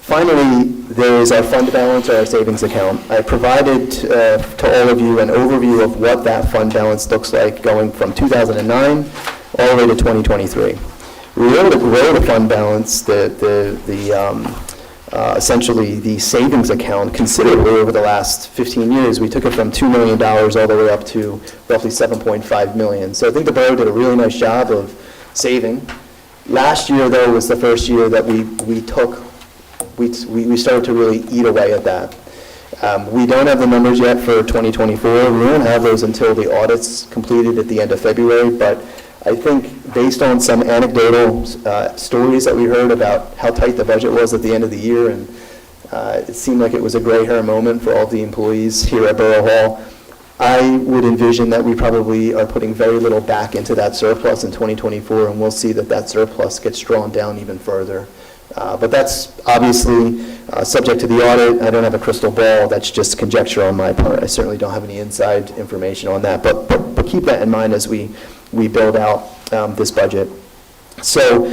Finally, there is our fund balance or our savings account. I provided to all of you an overview of what that fund balance looks like going from 2009 all the way to 2023. We were able to grow the fund balance, essentially the savings account, considerably over the last 15 years. We took it from $2 million all the way up to roughly $7.5 million. So I think the borough did a really nice job of saving. Last year, though, was the first year that we started to really eat away at that. We don't have the numbers yet for 2024. We won't have those until the audit's completed at the end of February, but I think based on some anecdotal stories that we heard about how tight the budget was at the end of the year, and it seemed like it was a gray hair moment for all the employees here at Borough Hall, I would envision that we probably are putting very little back into that surplus in 2024, and we'll see that surplus gets drawn down even further. But that's obviously subject to the audit. I don't have a crystal ball. That's just conjecture on my part. I certainly don't have any inside information on that. But keep that in mind as we build out this budget. So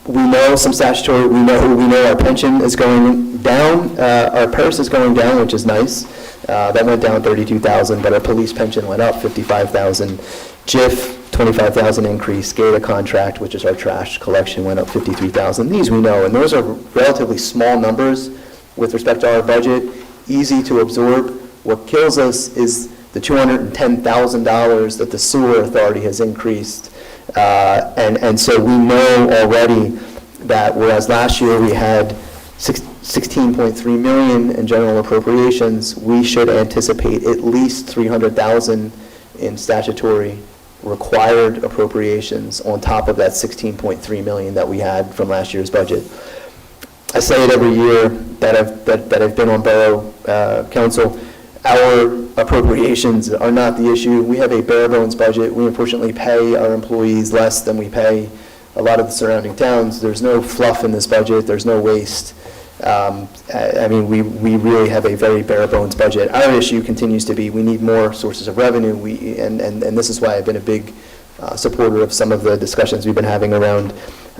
we know some statutory. We know our pension is going down. Our PERS is going down, which is nice. That went down $32,000, but our police pension went up $55,000. JIF, $25,000 increase. SCADA contract, which is our trash collection, went up $53,000. These we know, and those are relatively small numbers with respect to our budget, easy to absorb. What kills us is the $210,000 that the sewer authority has increased, and so we know already that whereas last year we had $16.3 million in general appropriations, we should anticipate at least $300,000 in statutory required appropriations on top of that $16.3 million that we had from last year's budget. I say it every year that I've been on Borough Council. Our appropriations are not the issue. We have a bare bones budget. We unfortunately pay our employees less than we pay a lot of the surrounding towns. There's no fluff in this budget. There's no waste. I mean, we really have a very bare bones budget. Our issue continues to be, we need more sources of revenue, and this is why I've been a big supporter of some of the discussions we've been having around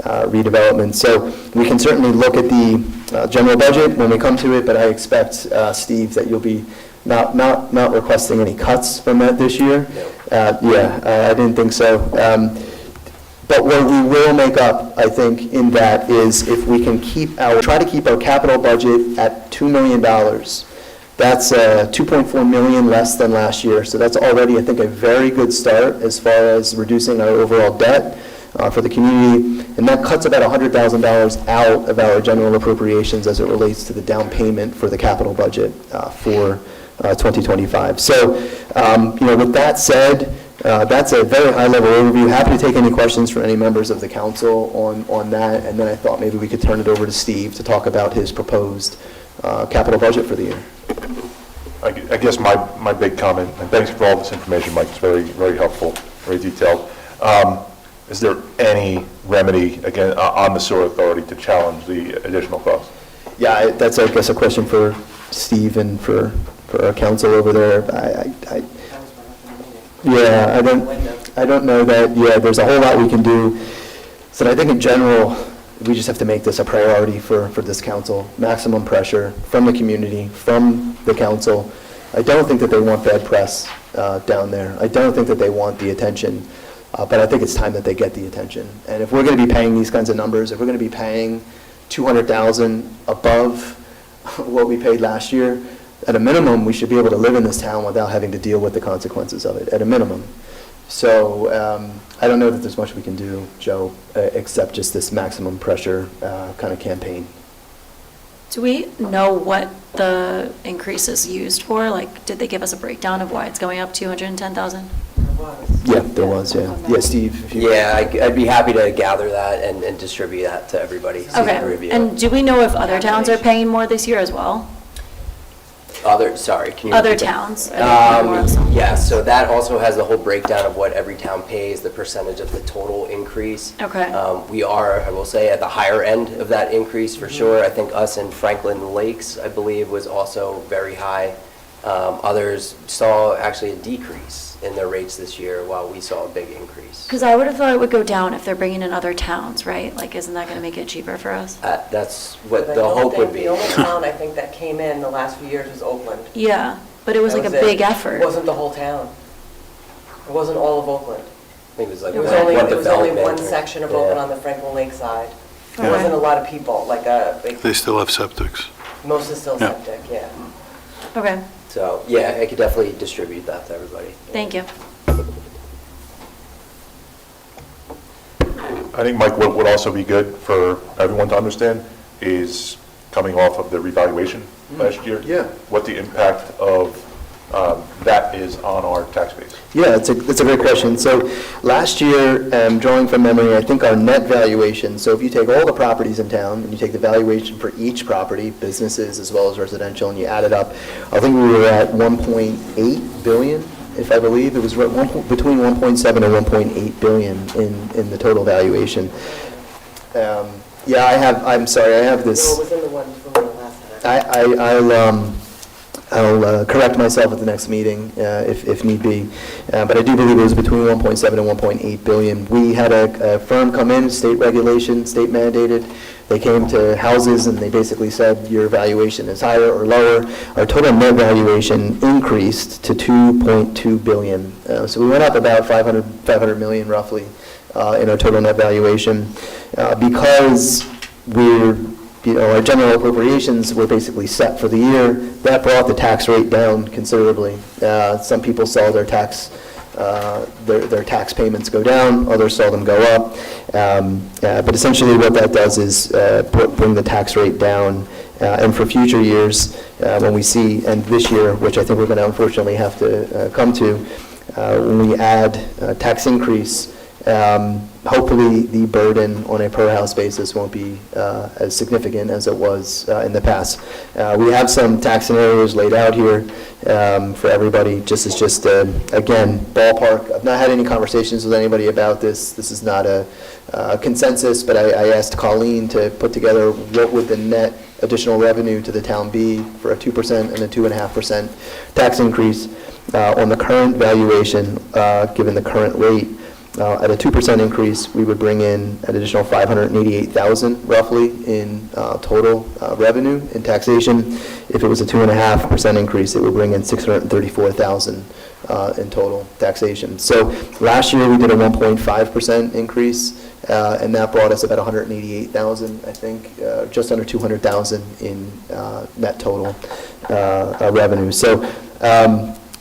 redevelopment. So we can certainly look at the general budget when we come to it, but I expect, Steve, that you'll be not requesting any cuts from that this year. I didn't think so. But what we will make up, I think, in that is if we can try to keep our capital budget at $2 million. That's 2.4 million less than last year. So that's already, I think, a very good start as far as reducing our overall debt for the community. And that cuts about $100,000 out of our general appropriations as it relates to the down payment for the capital budget for 2025. So, with that said, that's a very high-level overview. Happy to take any questions from any members of the council on that, and then I thought maybe we could turn it over to Steve to talk about his proposed capital budget for the year. I guess my big comment, and thanks for all this information, Mike, it's very, very helpful, very detailed. Is there any remedy, again, on the sewer authority to challenge the additional cost? Yeah, that's, I guess, a question for Steve and for our council over there. I don't know that, there's a whole lot we can do. So I think in general, we just have to make this a priority for this council. Maximum pressure from the community, from the council. I don't think that they want bad press down there. I don't think that they want the attention, but I think it's time that they get the attention. And if we're going to be paying these kinds of numbers, if we're going to be paying $200,000 above what we paid last year, at a minimum, we should be able to live in this town without having to deal with the consequences of it, at a minimum. So I don't know that there's much we can do, Joe, except just this maximum pressure kind of campaign. Do we know what the increase is used for? Like, did they give us a breakdown of why it's going up 210,000? Yeah, there was, yeah. Yeah, Steve? if you- Yeah, I'd be happy to gather that and distribute that to everybody. So they can Okay, review. and do we know if other towns are paying more this year as well? Sorry, can you? Other repeat that? towns? Are they paying more also? Yeah, so that also has the whole breakdown of what every town pays, the percentage of the total increase. Okay. We are, I will say, at the higher end of that increase for sure. I think us in Franklin Lakes, I believe, was also very high. Others saw actually a decrease in their rates this year, while we saw a big increase. Because I would have thought it would go down if they're bringing in other towns, right? Like, isn't that going to make it cheaper for us? That's what But the hope would be. The only town I think that came in the last few years was Oakland. Yeah, but it was That like a it. big effort. It wasn't the whole town. It wasn't all of Oakland. I think it was like It was one only development one or- section of yeah. Oakland on the Franklin Lake side. There Okay. wasn't a lot of people, They still have septics. most is still Yeah. septic, yeah. Okay, So, yeah, I could definitely distribute that to everybody. thank you. I think, Mike, what would also be good for everyone to understand is coming off of the revaluation last year. Yeah. What the impact of that is on our tax base. Yeah, it's a great question. So last year, drawing from memory, I think our net valuation, so if you take all the properties in town and you take the valuation for each property, businesses as well as residential, and you add it up, I think we were at 1.8 billion, if I believe. It was between 1.7 and 1.8 billion in the total valuation. I'm sorry, I have No, this. it was in the one from the last time. I'll correct myself at the next meeting if need be, but I do believe it was between 1.7 and 1.8 billion. We had a firm come in, state regulation, state mandated. They came to houses and they basically said your valuation is higher or lower. Our total net valuation increased to 2.2 billion. So we went up about 500 million roughly in our total net valuation because our general appropriations were basically set for the year. That brought the tax rate down considerably. Some people saw their tax payments go down, others saw them go up. But essentially what that does is bring the tax rate down. And for future years, when we see, and this year, which I think we're going to unfortunately have to come to, when we add tax increase, hopefully the burden on a per-house basis won't be as significant as it was in the past. We have some tax scenarios laid out here for everybody, just again, ballpark. I've not had any conversations with anybody about this. This is not a consensus, but I asked Colleen to put together what would the net additional revenue to the town B for a 2% and a 2.5% tax increase on the current valuation, given the current rate. At a 2% increase, we would bring in an additional $588,000 roughly in total revenue in taxation. If it was a 2.5% increase, it would bring in $634,000 in total taxation. So last year, we did a 1.5% increase, and that brought us about $188,000, I think, just under $200,000 in net total revenue. So,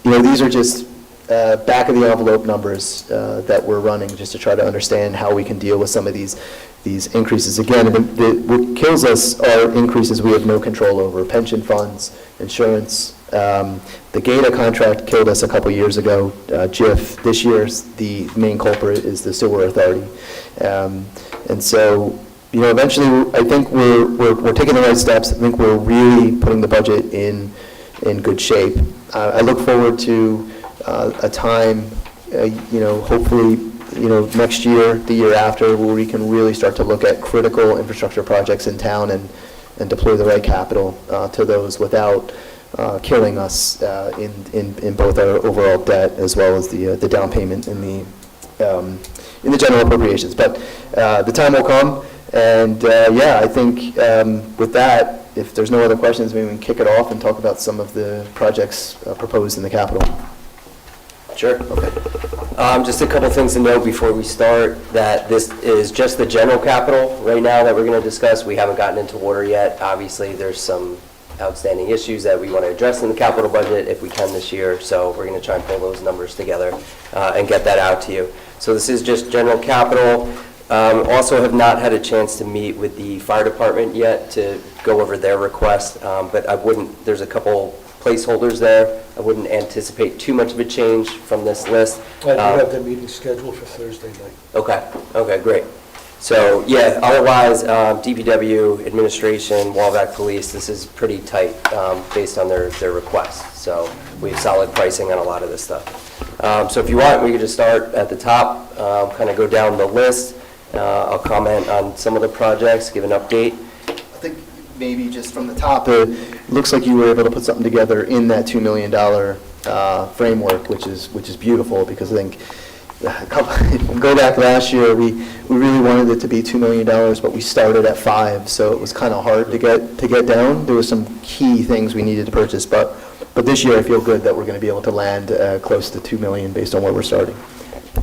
these are just back of the envelope numbers that we're running just to try to understand how we can deal with some of these increases. Again, what kills us are increases we have no control over: pension funds, insurance. The GATA contract killed us a couple years ago. JIF, this year's the main culprit is the Sewer Authority. And so, eventually, I think we're taking the right steps. I think we're really putting the budget in good shape. I look forward to a time, hopefully, next year, the year after, where we can really start to look at critical infrastructure projects in town and deploy the right capital to those without killing us in both our overall debt as well as the down payment in the general appropriations. But the time will come, and I think with that, if there's no other questions, maybe we can kick it off and talk about some of the projects proposed in the capital. Sure. Okay. Just a couple things to note before we start, that this is just the general capital right now that we're going to discuss. We haven't gotten into order yet. Obviously, there's some outstanding issues that we want to address in the capital budget if we can this year, so we're going to try and pull those numbers together and get that out to you. So this is just general capital. Also have not had a chance to meet with the fire department yet to go over their request, but there's a couple placeholders there. I wouldn't anticipate too much of a change from this list. I do have the meeting scheduled for Thursday night. Okay, great. So, yeah, otherwise, DPW, administration, Wallback Police, this is pretty tight based on their requests. So we have solid pricing on a lot of this stuff. So if you want, we could just start at the top, kind of go down the list. I'll comment on some of the projects, give an update. I think maybe just from the top, it looks like you were able to put something together in that $2 million framework, which is beautiful, because I think go back last year, we really wanted it to be $2 million, but we started at $5 million, so it was kind of hard to get down. There were some key things we needed to purchase, but this year I feel good that we're going to be able to land close to $2 million based on where we're starting.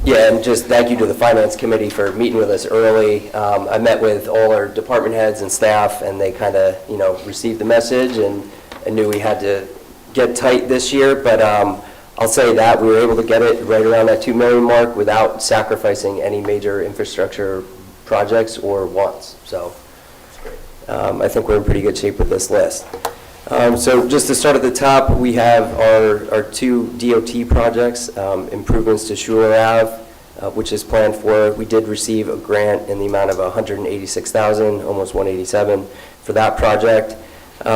Yeah, and just thank you to the Finance Committee for meeting with us early. I met with all our department heads and staff, and they kind of, received the message, and I knew we had to get tight this year, but I'll say that we were able to get it right around that $2 million mark without sacrificing any major infrastructure projects or wants. So I think we're in pretty good shape with this list. So just to start at the top, we have our two DOT projects, improvements to Schuler Ave, which is planned for. We did receive a grant in the amount of $186,000, almost $187,000 for that project.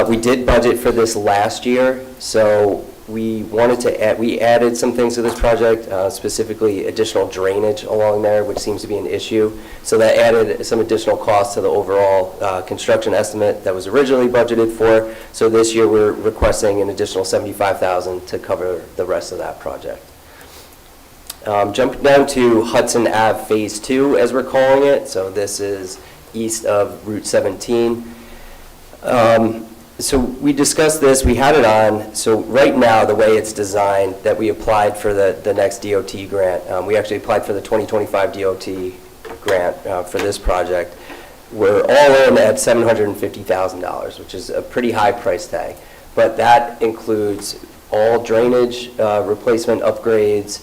We did budget for this last year, so we added some things to this project, specifically additional drainage along there, which seems to be an issue. So that added some additional costs to the overall construction estimate that was originally budgeted for. So this year we're requesting an additional $75,000 to cover the rest of that project. Jumping down to Hudson Ave Phase 2, as we're calling it. So this is east of Route 17. So we discussed this, we had it on. So right now, the way it's designed, that we applied for the next DOT grant. We actually applied for the 2025 DOT grant for this project. We're all in at $750,000, which is a pretty high price tag. But that includes all drainage replacement upgrades,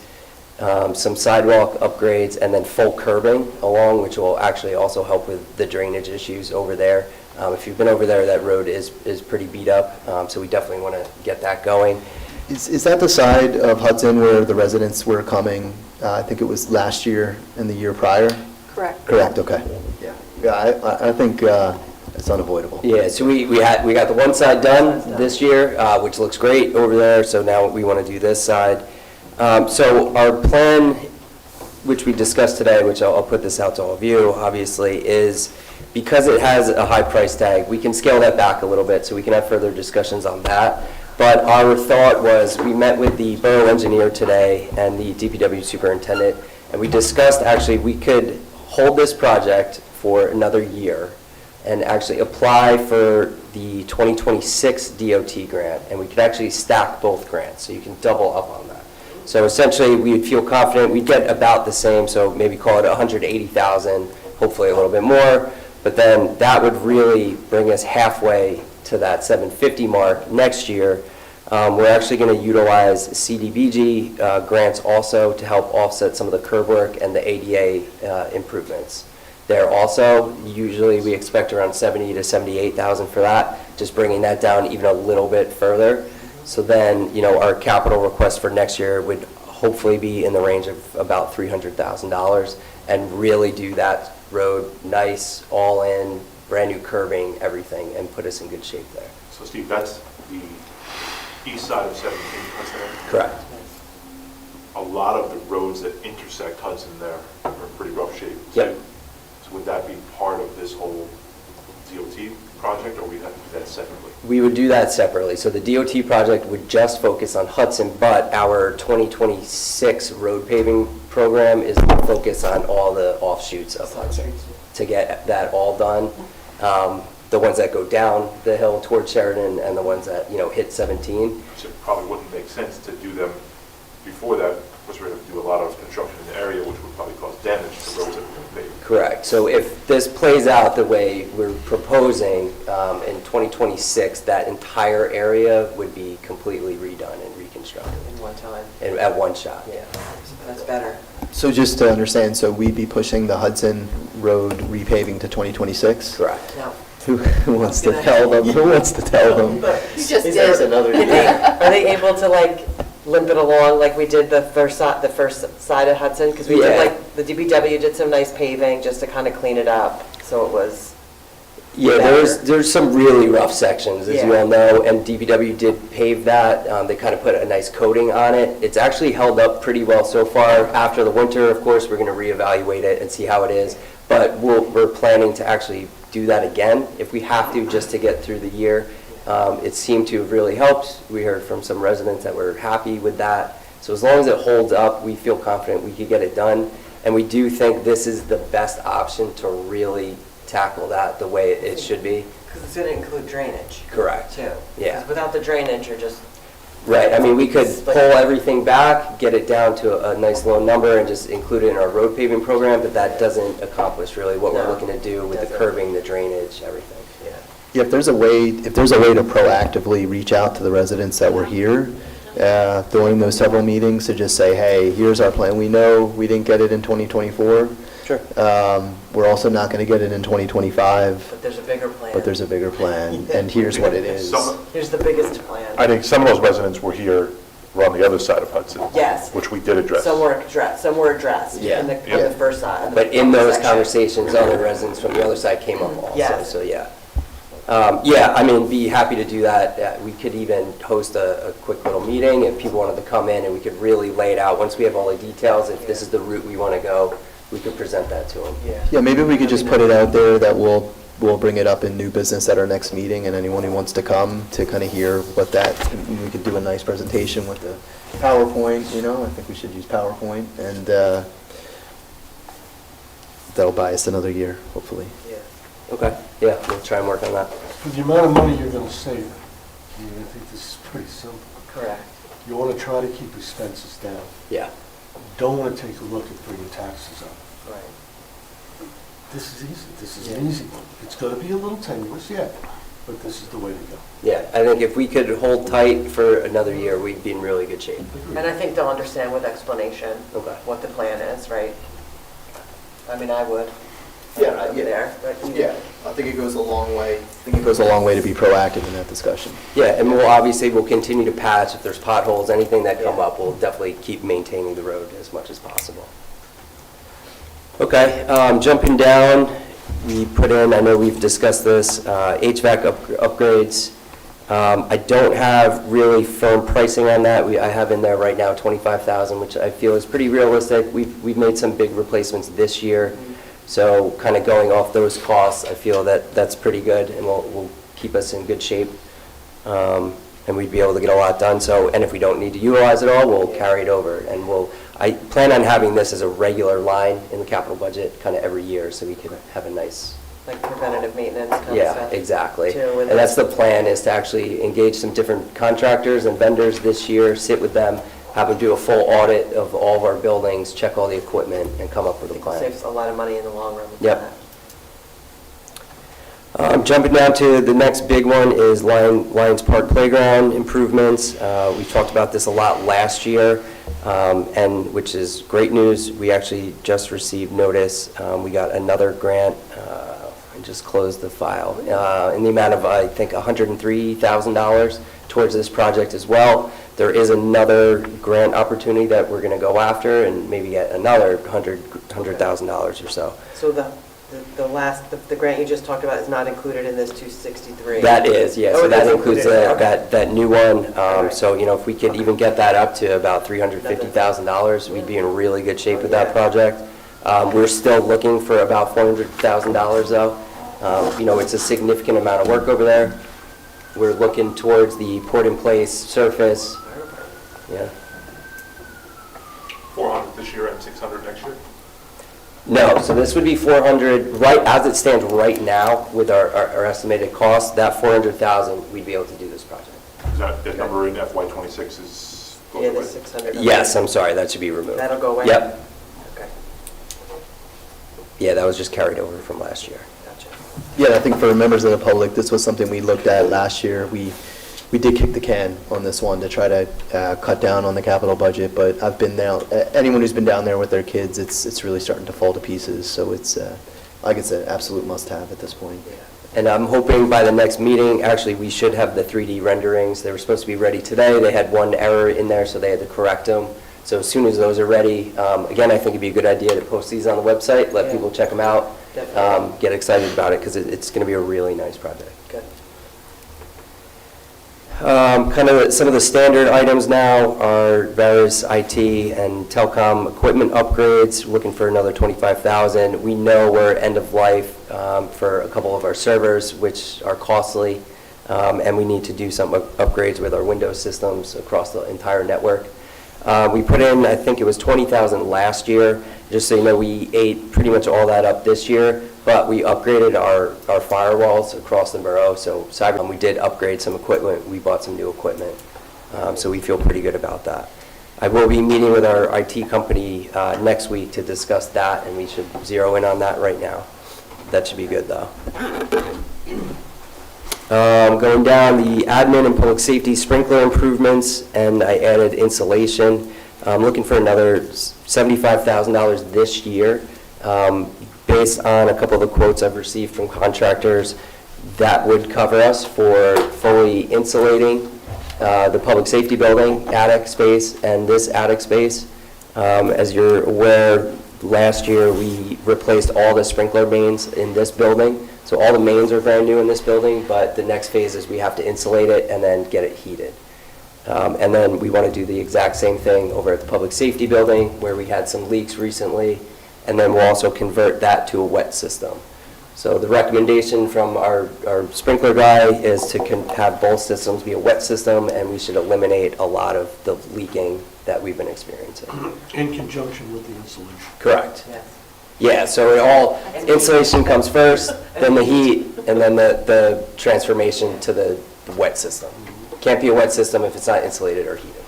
some sidewalk upgrades, and then full curbing along, which will actually also help with the drainage issues over there. If you've been over there, that road is pretty beat up, so we definitely want to get that going. Is that the side of Hudson where the residents were coming, I think it was last year and the year prior? Correct. Correct, okay. Yeah, I think it's unavoidable. Yeah, so we got the one side done this year, which looks great over there, so now we want to do this side. So our plan, which we discussed today, which I'll put this out to all of you, obviously, is because it has a high price tag, we can scale that back a little bit, so we can have further discussions on that. But our thought was, we met with the borough engineer today and the DPW superintendent, and we discussed, actually, we could hold this project for another year and actually apply for the 2026 DOT grant, and we could actually stack both grants, so you can double up on that. So essentially, we would feel confident, we'd get about the same, so maybe call it 180,000, hopefully a little bit more, but then that would really bring us halfway to that 750 mark next year. We're actually going to utilize CDBG grants also to help offset some of the curb work and the ADA improvements. There also, usually we expect around 70 to 78,000 for that, just bringing that down even a little bit further. So then, our capital request for next year would hopefully be in the range of about $300,000 and really do that road nice, all in, brand new curbing, everything, and put us in good shape there. So Steve, that's the east side of 17 Hudson Avenue? Correct. A lot of the roads that intersect Hudson there are in pretty rough shape. Yep. So would that be part of this whole DOT project, or we have to do that separately? We would do that separately. So the DOT project would just focus on Hudson, but our 2026 road paving program is to focus on all the offshoots of Hudson to get that all done. The ones that go down the hill towards Sheridan and the ones that, hit 17. So it probably wouldn't make sense to do them before that, because we're going to do a lot of construction in the area, which would probably cause damage to roads that we're made. Correct. So if this plays out the way we're proposing in 2026, that entire area would be completely redone and reconstructed. In one time. And at one shot. Yeah, that's better. So just to understand, so we'd be pushing the Hudson Road repaving to 2026? Correct. No. Who wants to tell them? Who wants to tell them? You just Is did. there- Are they able to limp it along like we did the first side of Hudson? Because we Yeah. did the DPW did some nice paving just to kind of clean it up, so it was. Yeah, there's some really rough sections, as you Yeah. all know, and DPW did pave that. They kind of put a nice coating on it. It's actually held up pretty well so far. After the winter, of course, we're going to reevaluate it and see how it is. But we're planning to actually do that again if we have to, just to get through the year. It seemed to have really helped. We heard from some residents that were happy with that. So as long as it holds up, we feel confident we could get it done. And we do think this is the best option to really tackle that the way it should be. Because it's going to include drainage, Correct. too. Yeah. 'Cause without the drainage, you're just. Right, I mean, we could pull everything back, get it down to a nice low number and just include it in our road paving program, but that doesn't accomplish really what we're No, looking to do with the doesn't. curbing, the drainage, everything. Yeah. Yeah, if there's a way to proactively reach out to the residents that were here during those several meetings to just say, hey, here's our plan. We know we didn't get it in 2024. Sure. We're also not going to get it in 2025, But there's a bigger plan. but there's a bigger plan, and here's what it is. Here's the biggest plan. I think some of those residents were here, were on the other side of Hudson. Yes. Which we did address. Some were addressed Yeah. on Yeah. the first side. on the But in those section. conversations, other residents from the other side came up also, Yes. so yeah. Yeah, I mean, be happy to do that. We could even host a quick little meeting if people wanted to come in and we could really lay it out. Once we have all the details, if this is the route we want to go, we could present that to them. Yeah. Yeah, maybe we could just put it out there that we'll bring it up in new business at our next meeting, and anyone who wants to come to kind of hear what we could do a nice presentation with the PowerPoint, I think we should use PowerPoint, and that'll buy us another year, hopefully. Yeah. Okay, yeah, we'll try and work on that. For the amount of money you're going to save, I think this is pretty simple. Correct. You want to try to keep expenses down. Yeah. You don't want to take a look at bringing taxes up. Right. This is easy. This is an easy one. It's going to be a little tenuous, yeah, but this is the way to go. Yeah, I think if we could hold tight for another year, we'd be in really good shape. And I think they'll understand with explanation Okay. what the plan is, right? I mean, I would. Yeah, I'd be yeah. there, but I think it goes a long way. I think it goes a long way to be proactive in that discussion. Yeah, and we'll continue to patch if there's potholes, anything that come Yeah. up, we'll definitely keep maintaining the road as much as possible. Okay, jumping down, we put in, I know we've discussed this, HVAC upgrades. I don't have really firm pricing on that. I have in there right now $25,000, which I feel is pretty realistic. We've made some big replacements this year. So kind of going off those costs, I feel that that's pretty good and will keep us in good shape. And we'd be able to get a lot done. So, and if we don't need to utilize it all, we'll carry it over. And I plan on having this as a regular line in the capital budget kind of every year so we can have a nice, Like preventative maintenance kind of yeah, stuff. exactly. too, with And that's it. the plan, is to actually engage some different contractors and vendors this year, sit with them, have them do a full audit of all of our buildings, check all the equipment, and come up with a plan. Saves a lot of money in the long run with Yep. that. Jumping down to the next big one is Lions Park Playground improvements. We talked about this a lot last year, and which is great news. We actually just received notice. We got another grant, I just closed the file, in the amount of, I think, $103,000 towards this project as well. There is another grant opportunity that we're going to go after and maybe get another $100,000 or so. So the grant you just talked about is not included in this 263? That is, yeah, Oh, so it that is includes included, okay. that new one. Alright. So, you know, if we could even get that up to about $350,000, we'd be in really good shape with that project. We're still looking for about $400,000 though. You know, it's a significant amount of work over there. We're looking towards the port-in-place surface, yeah. 400 this year and 600 next year? No, so this would be 400, right, as it stands right now with our estimated cost, that 400,000, we'd be able to do this project. Is that the number in FY 26 is? Yeah, the 600. Yes, I'm sorry, that should be removed. That'll go away? Yep, Okay, yeah, that was just carried over from last year. gotcha. Yeah, I think for members of the public, this was something we looked at last year. We did kick the can on this one to try to cut down on the capital budget, but I've been down, anyone who's been down there with their kids, it's really starting to fall to pieces, so it's, like it's an absolute must-have at this point. And I'm hoping by the next meeting, actually, we should have the 3D renderings. They were supposed to be ready today. They had one error in there, so they had to correct them. So as soon as those are ready, again, I think it'd be a good idea to post these on the website, let Yeah. people check them out, Definitely. get excited about it, because it's going to be a really nice project. Good. Kind of some of the standard items now are various IT and telecom equipment upgrades, looking for another $25,000. We know we're end of life for a couple of our servers, which are costly, and we need to do some upgrades with our Windows systems across the entire network. We put in, I think it was $20,000 last year. Just so you know, we ate pretty much all that up this year, but we upgraded our firewalls across the borough. So we did upgrade some equipment. We bought some new equipment. So we feel pretty good about that. I will be meeting with our IT company next week to discuss that, and we should zero in on that right now. That should be good, though. Going down, the admin and public safety sprinkler improvements, and I added insulation. I'm looking for another $75,000 this year. Based on a couple of the quotes I've received from contractors, that would cover us for fully insulating the public safety building, attic space, and this attic space. As you're aware, last year we replaced all the sprinkler mains in this building. So all the mains are brand new in this building, but the next phase is we have to insulate it and then get it heated. And then we want to do the exact same thing over at the public safety building where we had some leaks recently, and then we'll also convert that to a wet system. So the recommendation from our sprinkler guy is to have both systems be a wet system, and we should eliminate a lot of the leaking that we've been experiencing. In conjunction with the insulation. Correct. Yes. Yeah, so insulation comes first, then the heat, and then the transformation to the wet system. Can't be a wet system if it's not insulated or heated.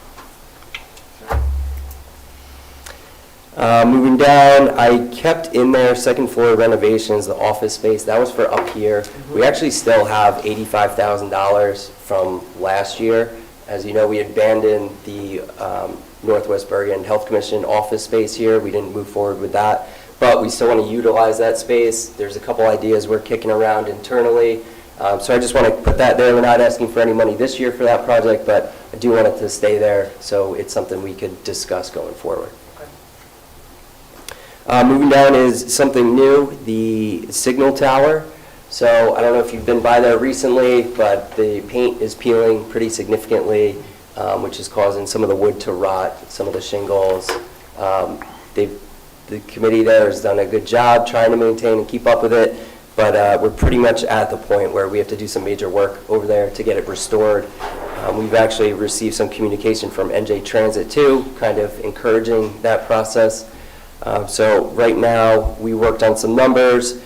Moving down, I kept in there second floor renovations, the office space, that was for up here. We actually still have $85,000 from last year. As you know, we abandoned the Northwest Bergen Health Commission office space here. We didn't move forward with that, but we still want to utilize that space. There's a couple ideas we're kicking around internally. So I just want to put that there. We're not asking for any money this year for that project, but I do want it to stay there, so it's something we could discuss going forward. Moving down is something new, the signal tower. So I don't know if you've been by there recently, but the paint is peeling pretty significantly, which is causing some of the wood to rot, some of the shingles. They've the committee there has done a good job trying to maintain and keep up with it, but we're pretty much at the point where we have to do some major work over there to get it restored. We've actually received some communication from NJ Transit too, kind of encouraging that process. So right now, we worked on some numbers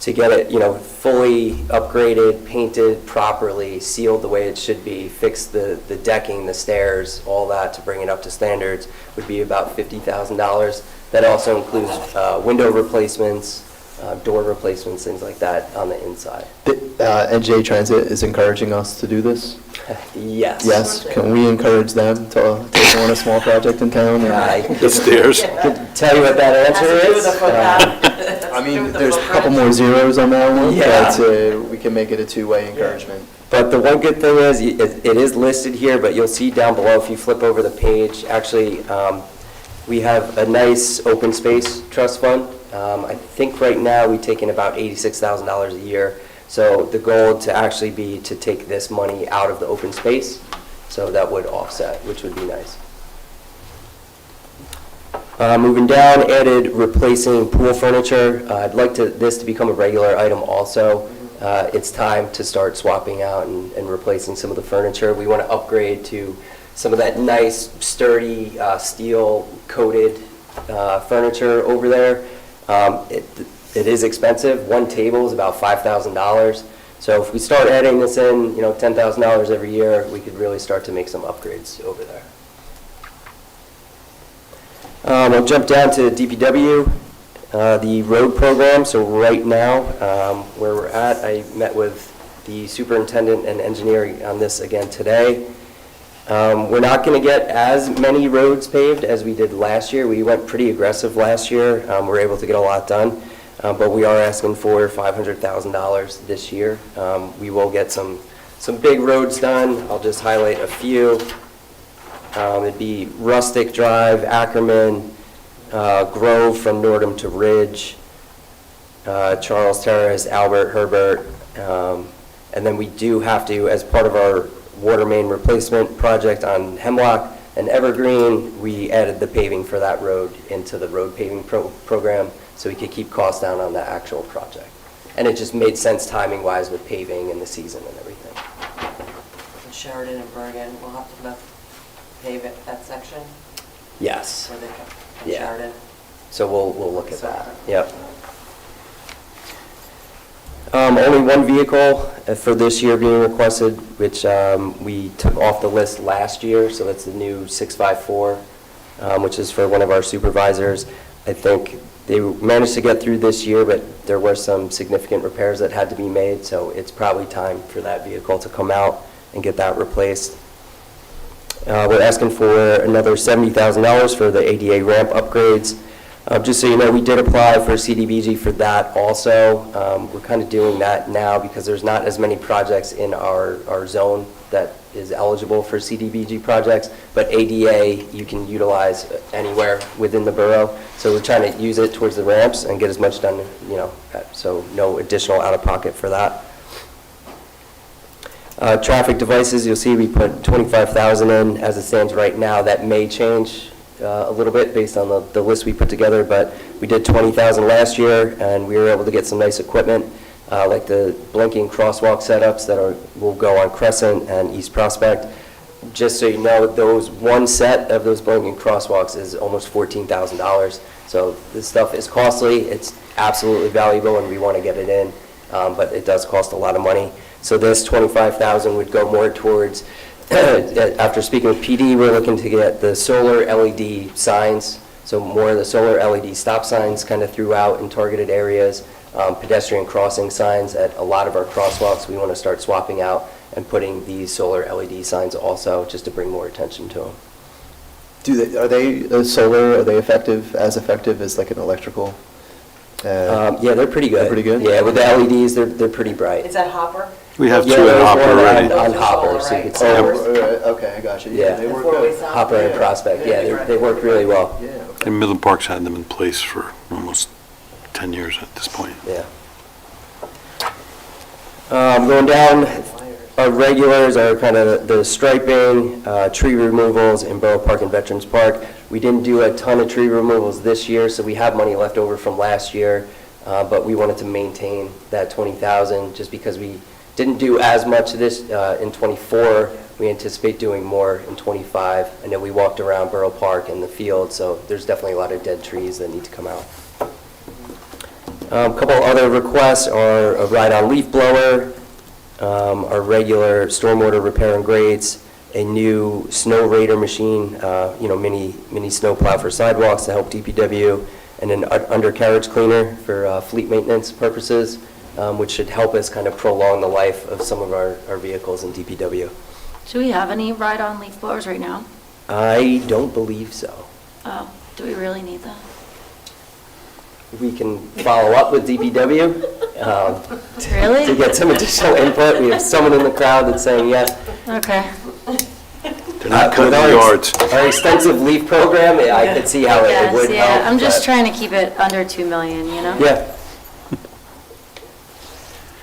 to get it, fully upgraded, painted properly, sealed the way it should be, fix the decking, the stairs, all that to bring it up to standards would be about $50,000. That also includes window replacements, door replacements, things like that on the inside. NJ Transit is encouraging us to do this? Yes. Yes? Can we encourage them to take on a small project in town? I The stairs. can tell you what that answer is. I mean, there's a couple more zeros on that one, Yeah. but we can make it a two-way encouragement. But the one good thing is, it is listed here, but you'll see down below, if you flip over the page, actually, we have a nice open space trust fund. I think right now, we take in about $86,000 a year. So the goal to actually be to take this money out of the open space, so that would offset, which would be nice. Moving down, added replacing pool furniture. I'd like this to become a regular item also. It's time to start swapping out and replacing some of the furniture. We want to upgrade to some of that nice, sturdy, steel-coated furniture over there. It is expensive. One table is about $5,000. So if we start adding this in, $10,000 every year, we could really start to make some upgrades over there. I'll jump down to DPW, the road program. So right now, where we're at, I met with the superintendent and engineer on this again today. We're not going to get as many roads paved as we did last year. We went pretty aggressive last year. We were able to get a lot done, but we are asking for $500,000 this year. We will get some big roads done. I'll just highlight a few. It'd be Rustic Drive, Ackerman, Grove from Nordham to Ridge, Charles Terrace, Albert, Herbert, and then we do have to, as part of our water main replacement project on Hemlock and Evergreen, we added the paving for that road into the road paving program so we could keep costs down on the actual project. And it just made sense timing-wise with paving and the season and everything. Sheridan and Bergen, we'll have to pave that section Yes. where they come from Yeah. Sheridan. So we'll look at that. Yep. Only one vehicle for this year being requested, which we took off the list last year, so that's the new 654, which is for one of our supervisors. I think they managed to get through this year, but there were some significant repairs that had to be made, so it's probably time for that vehicle to come out and get that replaced. We're asking for another $70,000 for the ADA ramp upgrades. Just so you know, we did apply for CDBG for that also. We're kind of doing that now because there's not as many projects in our zone that is eligible for CDBG projects, but ADA you can utilize anywhere within the borough. So we're trying to use it towards the ramps and get as much done, so no additional out-of-pocket for that. Traffic devices, you'll see we put 25,000 in as it stands right now. That may change a little bit based on the list we put together, but we did 20,000 last year, and we were able to get some nice equipment, like the blinking crosswalk setups that will go on Crescent and East Prospect. Just so you know, one set of those blinking crosswalks is almost $14,000. So this stuff is costly. It's absolutely valuable, and we want to get it in, but it does cost a lot of money. So this 25,000 would go more towards, after speaking with PD, we're looking to get the solar LED signs, so more of the solar LED stop signs kind of throughout in targeted areas, pedestrian crossing signs at a lot of our crosswalks. We want to start swapping out and putting these solar LED signs also, just to bring more attention to them. Are they solar, are they as effective as like an electrical? Yeah, they're pretty good. They're pretty good? Yeah, with the LEDs, they're pretty bright. Is that Hopper? We have Yeah, two in there's Hopper one already. On Those are Hopper, solar, so you right? could see Okay, I got you. Yeah. They The work four-way good. stop? Hopper and Prospect, yeah, they work really well. Yeah, okay. And Midland Park's had them in place for almost 10 years at this point. Yeah. Going down, Our regulars are kind of the striping, tree removals in Borough Park and Veterans Park. We didn't do a ton of tree removals this year, so we have money left over from last year, but we wanted to maintain that 20,000 just because we didn't do as much this in '24. We anticipate doing more in '25. I know we walked around Borough Park and the field, so there's definitely a lot of dead trees that need to come out. A couple other requests are a ride-on leaf blower, our regular stormwater repair and grades, a new snow raider machine, mini snow plow for sidewalks to help DPW, and an undercarriage cleaner for fleet maintenance purposes, which should help us kind of prolong the life of some of our vehicles in DPW. Do we have any ride-on leaf blowers right now? I don't believe so. Oh, do we really need that? We can follow up with DPW Really? to get some additional input. We have someone in the crowd that's saying yes. Okay. They're not cutting With the yards. Our extensive leaf program, I could see how it Yes, would help. yeah, I'm just but- trying to keep it under 2 million, you know? Yeah.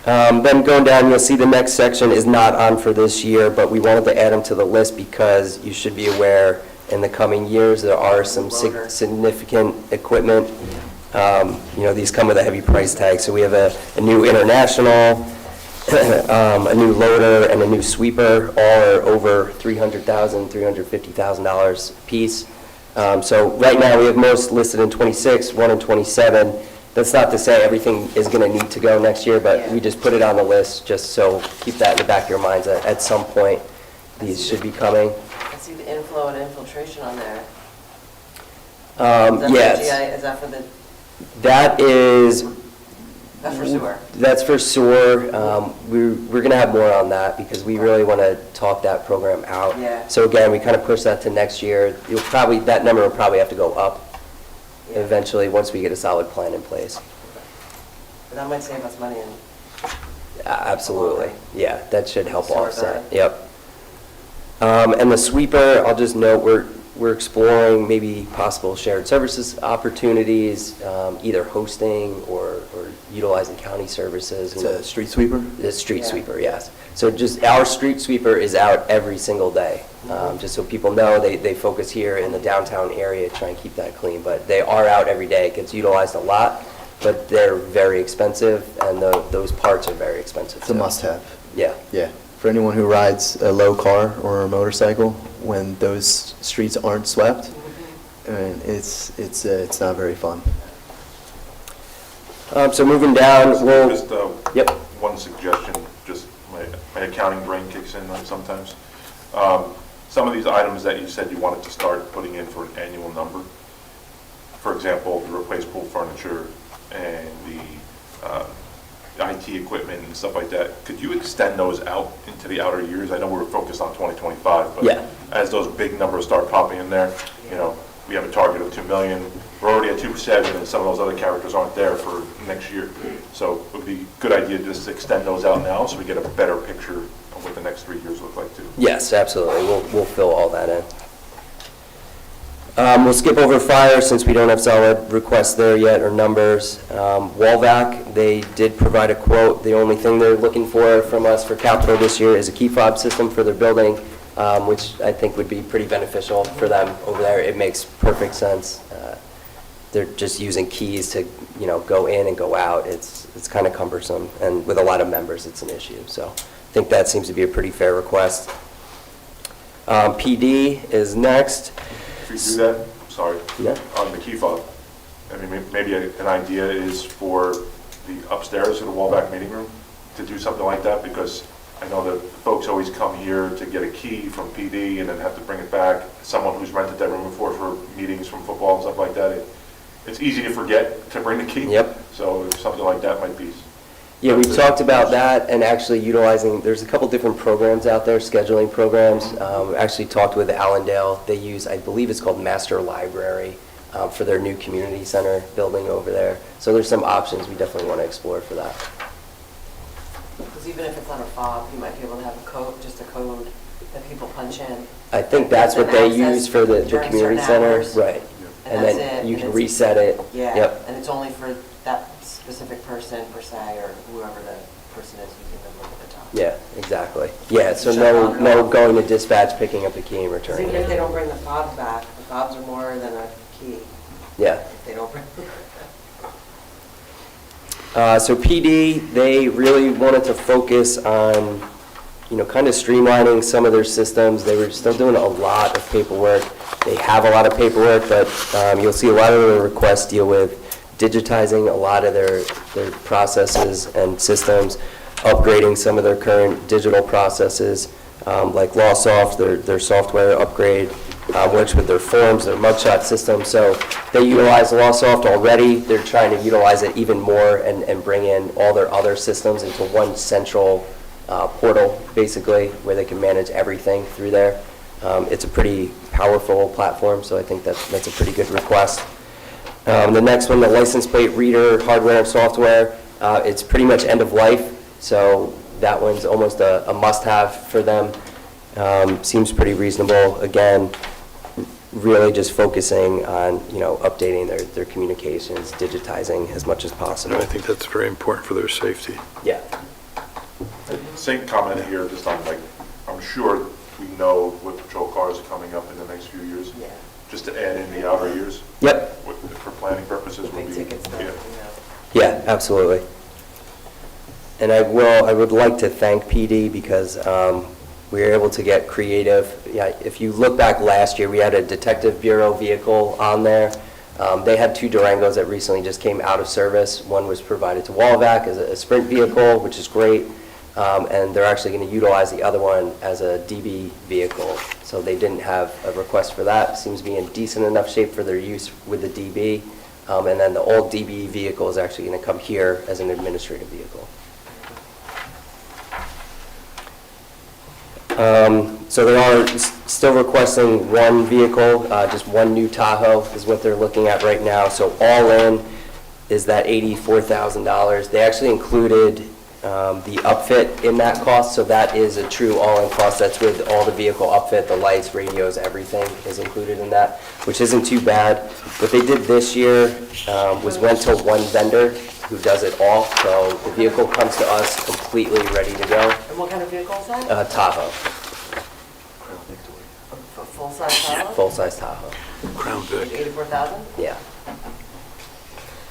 Then going down, you'll see the next section is not on for this year, but we wanted to add them to the list because you should be aware in the coming years, there are some significant equipment. These come with a heavy price tag. So we have a new International, a new loader, and a new sweeper, all are over $300,000, $350,000 a piece. So right now, we have most listed in '26, one in '27. That's not to say everything is going to need to go next year, but we just put it on the list, just so keep that in the back of your minds that at some point, these should be coming. I see the inflow and infiltration on there. Yes, Is that for the, that is, that's for sewer? that's for sewer. We're going to have more on that because we really want to talk that program out. Yeah. So again, we kind of push that to next year. That number will probably have to go up eventually, once we get a solid plan in place. But that might save us money in Absolutely, yeah, that should help Sewer offset, burning. yep. And the sweeper, I'll just note, we're exploring maybe possible shared services opportunities, either hosting or utilizing county services. It's a street sweeper? The street Yeah. sweeper, yes. So just, our street sweeper is out every single day. Just so people know, they focus here in the downtown area, try and keep that clean. But they are out every day. It gets utilized a lot, but they're very expensive, and those parts are very expensive. It's a too. must-have. Yeah. Yeah. For anyone who rides a low car or a motorcycle, when those streets aren't swept, it's not very fun. So moving down, we'll, Just yep. one suggestion, just my accounting brain kicks in sometimes. Some of these items that you said you wanted to start putting in for an annual number, for example, the replace pool furniture and the IT equipment and stuff like that, could you extend those out into the outer years? I know we're focused on 2025, but Yeah. as those big numbers start popping in there, we have a target of 2 million. We're already at 2.7, and some of those other characters aren't there for next year. So it would be a good idea to just extend those out now so we get a better picture of what the next 3 years look like too. Yes, absolutely. We'll fill all that in. We'll skip over fire since we don't have solid requests there yet or numbers. Wallvac, they did provide a quote. The only thing they're looking for from us for capital this year is a key fob system for their building, which I think would be pretty beneficial for them over there. It makes perfect sense. They're just using keys to, go in and go out. It's kind of cumbersome, and with a lot of members, it's an issue. So I think that seems to be a pretty fair request. PD is next. If you do that, sorry, Yeah. on the key fob, I mean, maybe an idea is for the upstairs of the Wallback meeting room to do something like that, because I know that folks always come here to get a key from PD and then have to bring it back. Someone who's rented that room before for meetings from football and stuff like that, it's easy to forget to bring the key. Yep. So something like that might be. Yeah, we talked about that and actually utilizing, there's a couple different programs out there, scheduling programs. We actually talked with Allendale. They use, I believe it's called Master Library for their new community center building over there. So there's some options we definitely want to explore for that. Because even if it's not a fob, you might be able to have just a code that people punch in. I think that's what they use for the During community certain center. hours. Right. And And that's then it, you and can it's- reset it. Yeah, Yep. and it's only for that specific person per se, or whoever person is using them look at the top. Yeah, exactly. Yeah, so no going to dispatch, picking up the key and Because returning even if they it. don't bring the fobs back, the fobs are more than a key. Yeah. If they don't bring. So PD, they really wanted to focus on, kind of streamlining some of their systems. They were still doing a lot of paperwork. They have a lot of paperwork, but you'll see a lot of the requests deal with digitizing a lot of their processes and systems, upgrading some of their current digital processes, like LawSoft, their software upgrade, works with their forms, their mugshot system. So they utilize LawSoft already. They're trying to utilize it even more and bring in all their other systems into one central portal, basically, where they can manage everything through there. It's a pretty powerful platform, so I think that's a pretty good request. The next one, the license plate reader, hardware and software, it's pretty much end of life, so that one's almost a must-have for them. Seems pretty reasonable. Again, really just focusing on, updating their communications, digitizing as much as possible. I think that's very important for their safety. Yeah. Same comment here, this time, like, I'm sure we know what patrol cars are coming up in the next few years. Yeah. Just to add in the outer years, Yep. for planning purposes would Big be. ticket stuff, yeah. Yeah, absolutely. And I would like to thank PD because we were able to get creative. Yeah, if you look back last year, we had a Detective Bureau vehicle on there. They had 2 Durangos that recently just came out of service. One was provided to Wallvac as a sprint vehicle, which is great. And they're actually going to utilize the other one as a DB vehicle. So they didn't have a request for that. Seems to be in decent enough shape for their use with the DB. And then the old DB vehicle is actually going to come here as an administrative vehicle. So they are still requesting one vehicle, just one new Tahoe is what they're looking at right now. So all in is that $84,000. They actually included the upfit in that cost, so that is a true all-in cost. That's with all the vehicle upfit, the lights, radios, everything is included in that, which isn't too bad. What they did this year was went to one vendor who does it all, so the vehicle comes to us completely ready to go. And what kind of vehicle is that? Tahoe, For full-size Tahoe? full-size Tahoe, Crown Vic. 84,000? yeah.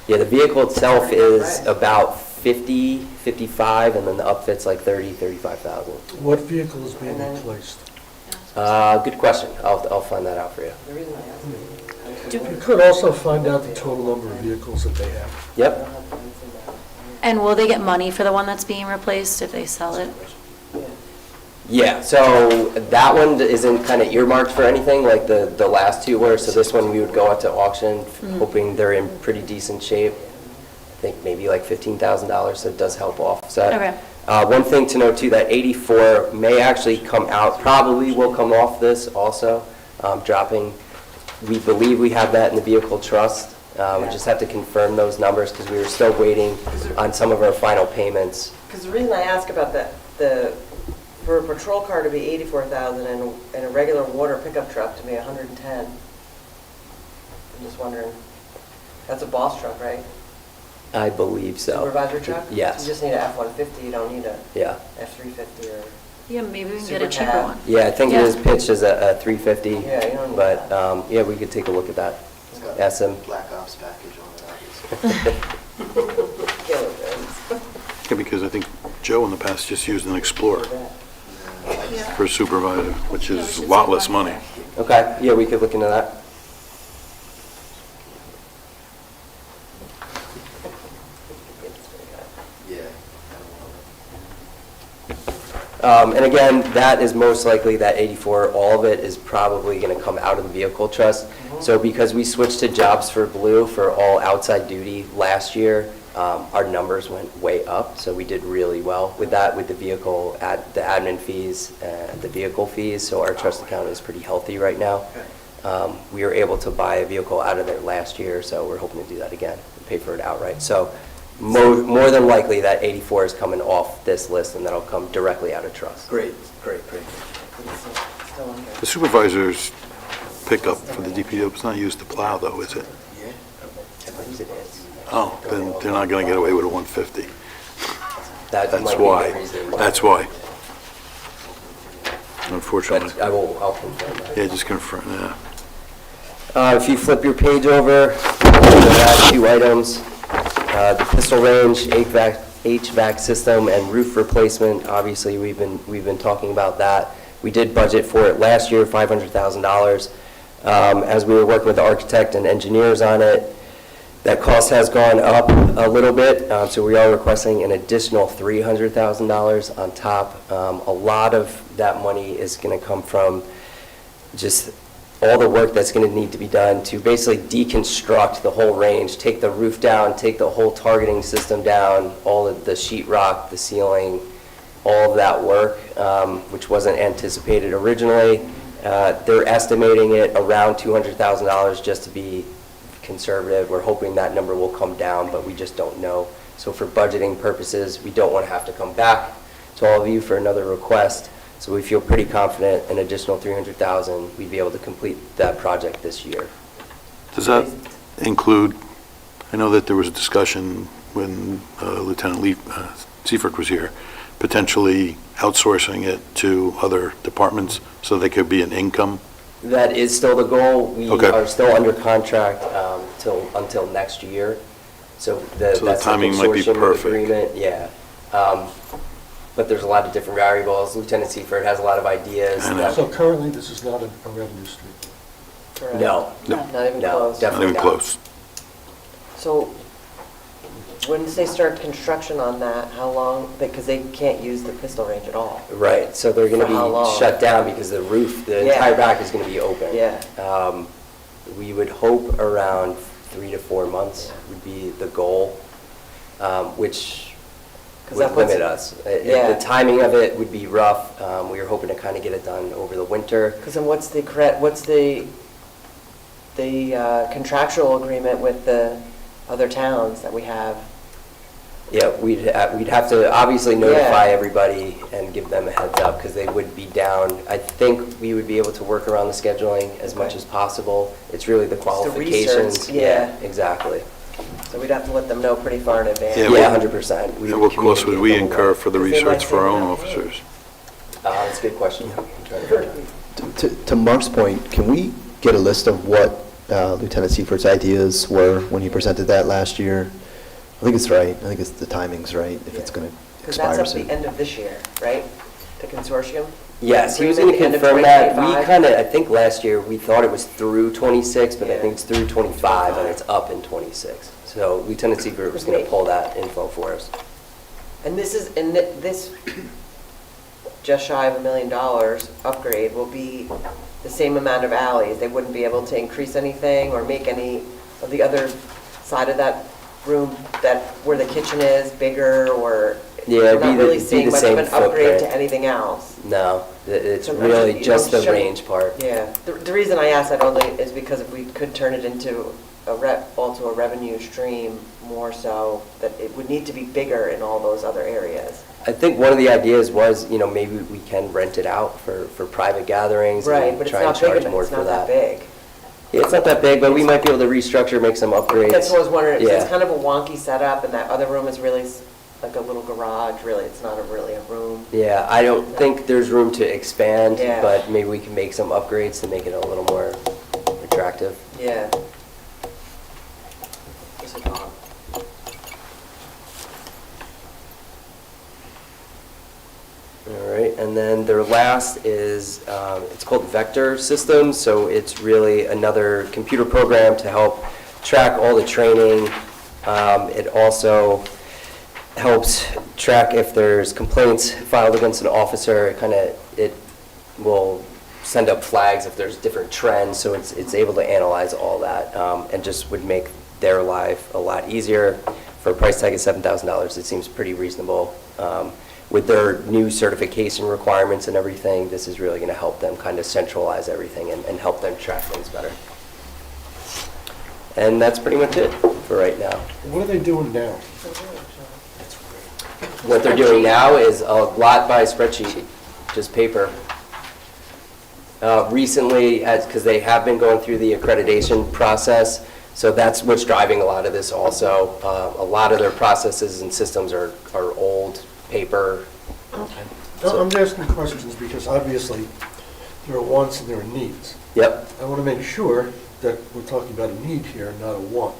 Yeah, the vehicle itself is about 50, 55, and then the upfit's like 30, 35,000. What vehicle is being And then- replaced? Good question. I'll find that out for you. The reason I asked is. You could also find out the total number of vehicles that they have. Yep. And will they get money for the one that's being replaced if they sell it? Yeah, so that one isn't kind of earmarked for anything like the last 2 were, so this one we would go out to auction, hoping they're in pretty decent shape. I think maybe like $15,000, so it does help offset. Okay. One thing to note too, that 84 may actually come out, probably will come off this also, dropping. We believe we have that in the vehicle trust. We just have to confirm those numbers because we were still waiting on some of our final payments. Because the reason I ask about that, for a patrol car to be 84,000 and a regular water pickup truck to be 110, I'm just wondering, that's a boss truck, right? I believe so. Supervisor truck? Yes. You just need a F-150, you don't need a Yeah. F-350 or, Yeah, maybe we can get a Super cheaper cab. one. Yeah, I think it Yeah. is pitched as a 350. Yeah, you don't need But, that. yeah, we could take a look at that. It's got Ask them. Black Ops package on it, obviously. kilograms. Yeah, because I think Joe in the past just used an Explorer for a supervisor, which is a lot less money. Okay, yeah, we could look into that. Yeah. I don't know. And again, that is most likely, that 84, all of it is probably going to come out of the vehicle trust. So because we switched to Jobs for Blue for all outside duty last year, our numbers went way up, so we did really well with that, with the vehicle, the admin fees, and the vehicle fees, so our trust account is pretty healthy right now. We were able to buy a vehicle out of there last year, so we're hoping to do that again, and pay for it outright. So more than likely, that 84 is coming off this list, and that'll come directly out of trust. Great, great, great. Still under. The supervisor's pickup for the DPW is not used to plow, though, is it? I believe it is. Oh, then they're not going to get away with a 150. That That's might be the why. reason why. That's why. Unfortunately. But I'll confirm that. Yeah, just confirm, yeah. If you flip your page over, we'll add 2 items. The pistol range, HVAC system, and roof replacement. Obviously, we've been talking about that. We did budget for it last year, $500,000. As we were working with the architect and engineers on it, that cost has gone up a little bit, so we are requesting an additional $300,000 on top. A lot of that money is going to come from just all the work that's going to need to be done to basically deconstruct the whole range, take the roof down, take the whole targeting system down, all of the sheetrock, the ceiling, all of that work, which wasn't anticipated originally. They're estimating it around $200,000 just to be conservative. We're hoping that number will come down, but we just don't know. So for budgeting purposes, we don't want to have to come back to all of you for another request. So we feel pretty confident an additional $300,000, we'd be able to complete that project this year. Does that include, I know that there was a discussion when Lieutenant Seifert was here, potentially outsourcing it to other departments so they could be an income? That is still the goal. We Okay. are still under contract until next year. So that's the timing might be consortium perfect. agreement, yeah. But there's a lot of different variables. Lieutenant Seifert has a lot of ideas. I know. that- So currently, this is not a revenue stream. Correct. No, Not even no, close. Not definitely even not. close. So when they start construction on that, how long, because they can't use the pistol range at all? Right, so they're going to For how be long? shut down because the roof, the Yeah. entire back is going to be open. Yeah. We would hope around 3 to 4 months would be the goal, which 'Cause would that puts- limit us. Yeah. The timing of it would be rough. We were hoping to kind of get it done over the winter. Because then what's the contractual agreement with the other towns that we have? Yeah, we'd have to obviously notify Yeah. everybody and give them a heads up because they would be down. I think we would be able to work around the scheduling as much Okay. as possible. It's really the the qualifications. research, yeah. Exactly. So we'd have to let them know pretty far in advance. Yeah, Yeah, 100%. We And what cost would we communicate them incur well. for the Because they might research for our say own no. officers? That's a good question. I'm trying to figure it out. To Mark's point, can we get a list of what Lieutenant Seifert's ideas were when he presented that last year? I think it's right. I think the timing's right, if it's going to Because that's expire up soon. the end of this year, right? The consortium? Yes, he was going to Agreement, end of confirm that. We 2025? kind of, I think last year, we thought it was through 26, but I Yeah. think it's through 25, and it's up in 26. So Lieutenant Seifert was going to pull that info for us. And this, just shy of $1 million upgrade will be the same amount of alleys. They wouldn't be able to increase anything or make any of the other side of that room where the kitchen is bigger, or Yeah, we're it'd be not the- really be seeing the much of same an upgrade to footprint. anything else. No, it's So really you just the don't show- range part. Yeah, the reason I asked that only is because if we could turn it into also a revenue stream more so, that it would need to be bigger in all those other areas. I think one of the ideas was, maybe we can rent it out for private gatherings. Right, and but it's try and not big charge enough, more it's for not that big. Yeah, it's not that big, but we might be able to restructure, make some upgrades. That's what I was wondering, Yeah. it's kind of a wonky setup, and that other room is really like a little garage, really, it's not really a room. Yeah, I don't think there's room to expand, Yeah. but maybe we can make some upgrades to make it a little more attractive. Yeah. Just a thought. All right, and then their last is, it's called Vector Systems, so it's really another computer program to help track all the training. It also helps track if there's complaints filed against an officer. It will send up flags if there's different trends, so it's able to analyze all that, and just would make their life a lot easier. For a price tag of $7,000, it seems pretty reasonable. With their new certification requirements and everything, this is really going to help them kind of centralize everything and help them track things better. And that's pretty much it for right now. What are they doing now? What they're doing now is a lot by spreadsheet, just paper. Recently, because they have been going through the accreditation process, so that's what's driving a lot of this also. A lot of their processes and systems are old, paper. I'm asking questions because obviously there are wants and there are needs. Yep, I want to make sure that we're talking about a need here, not a want.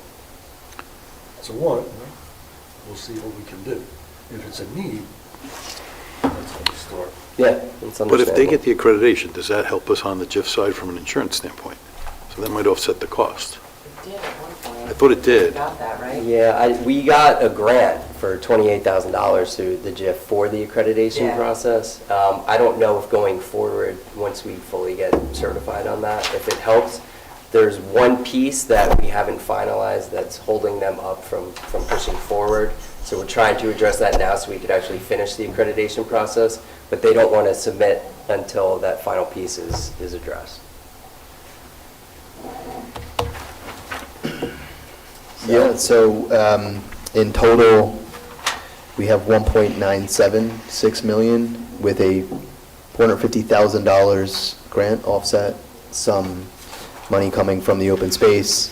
If it's a want, we'll see what we can do. If it's a need, that's how we start. yeah, it's But if they understandable. get the accreditation, does that help us on the JIF side from an insurance standpoint? So that might offset the cost. I thought it did. Got that, right? Yeah, we got a grant for $28,000 through the JIF for the accreditation Yeah. process. I don't know if going forward, once we fully get certified on that, if it helps. There's one piece that we haven't finalized that's holding them up from pushing forward. So we're trying to address that now so we could actually finish the accreditation process, but they don't want to submit until that final piece is addressed. Yeah, so in total, we have 1.976 million with a $450,000 grant offset, some money coming from the open space.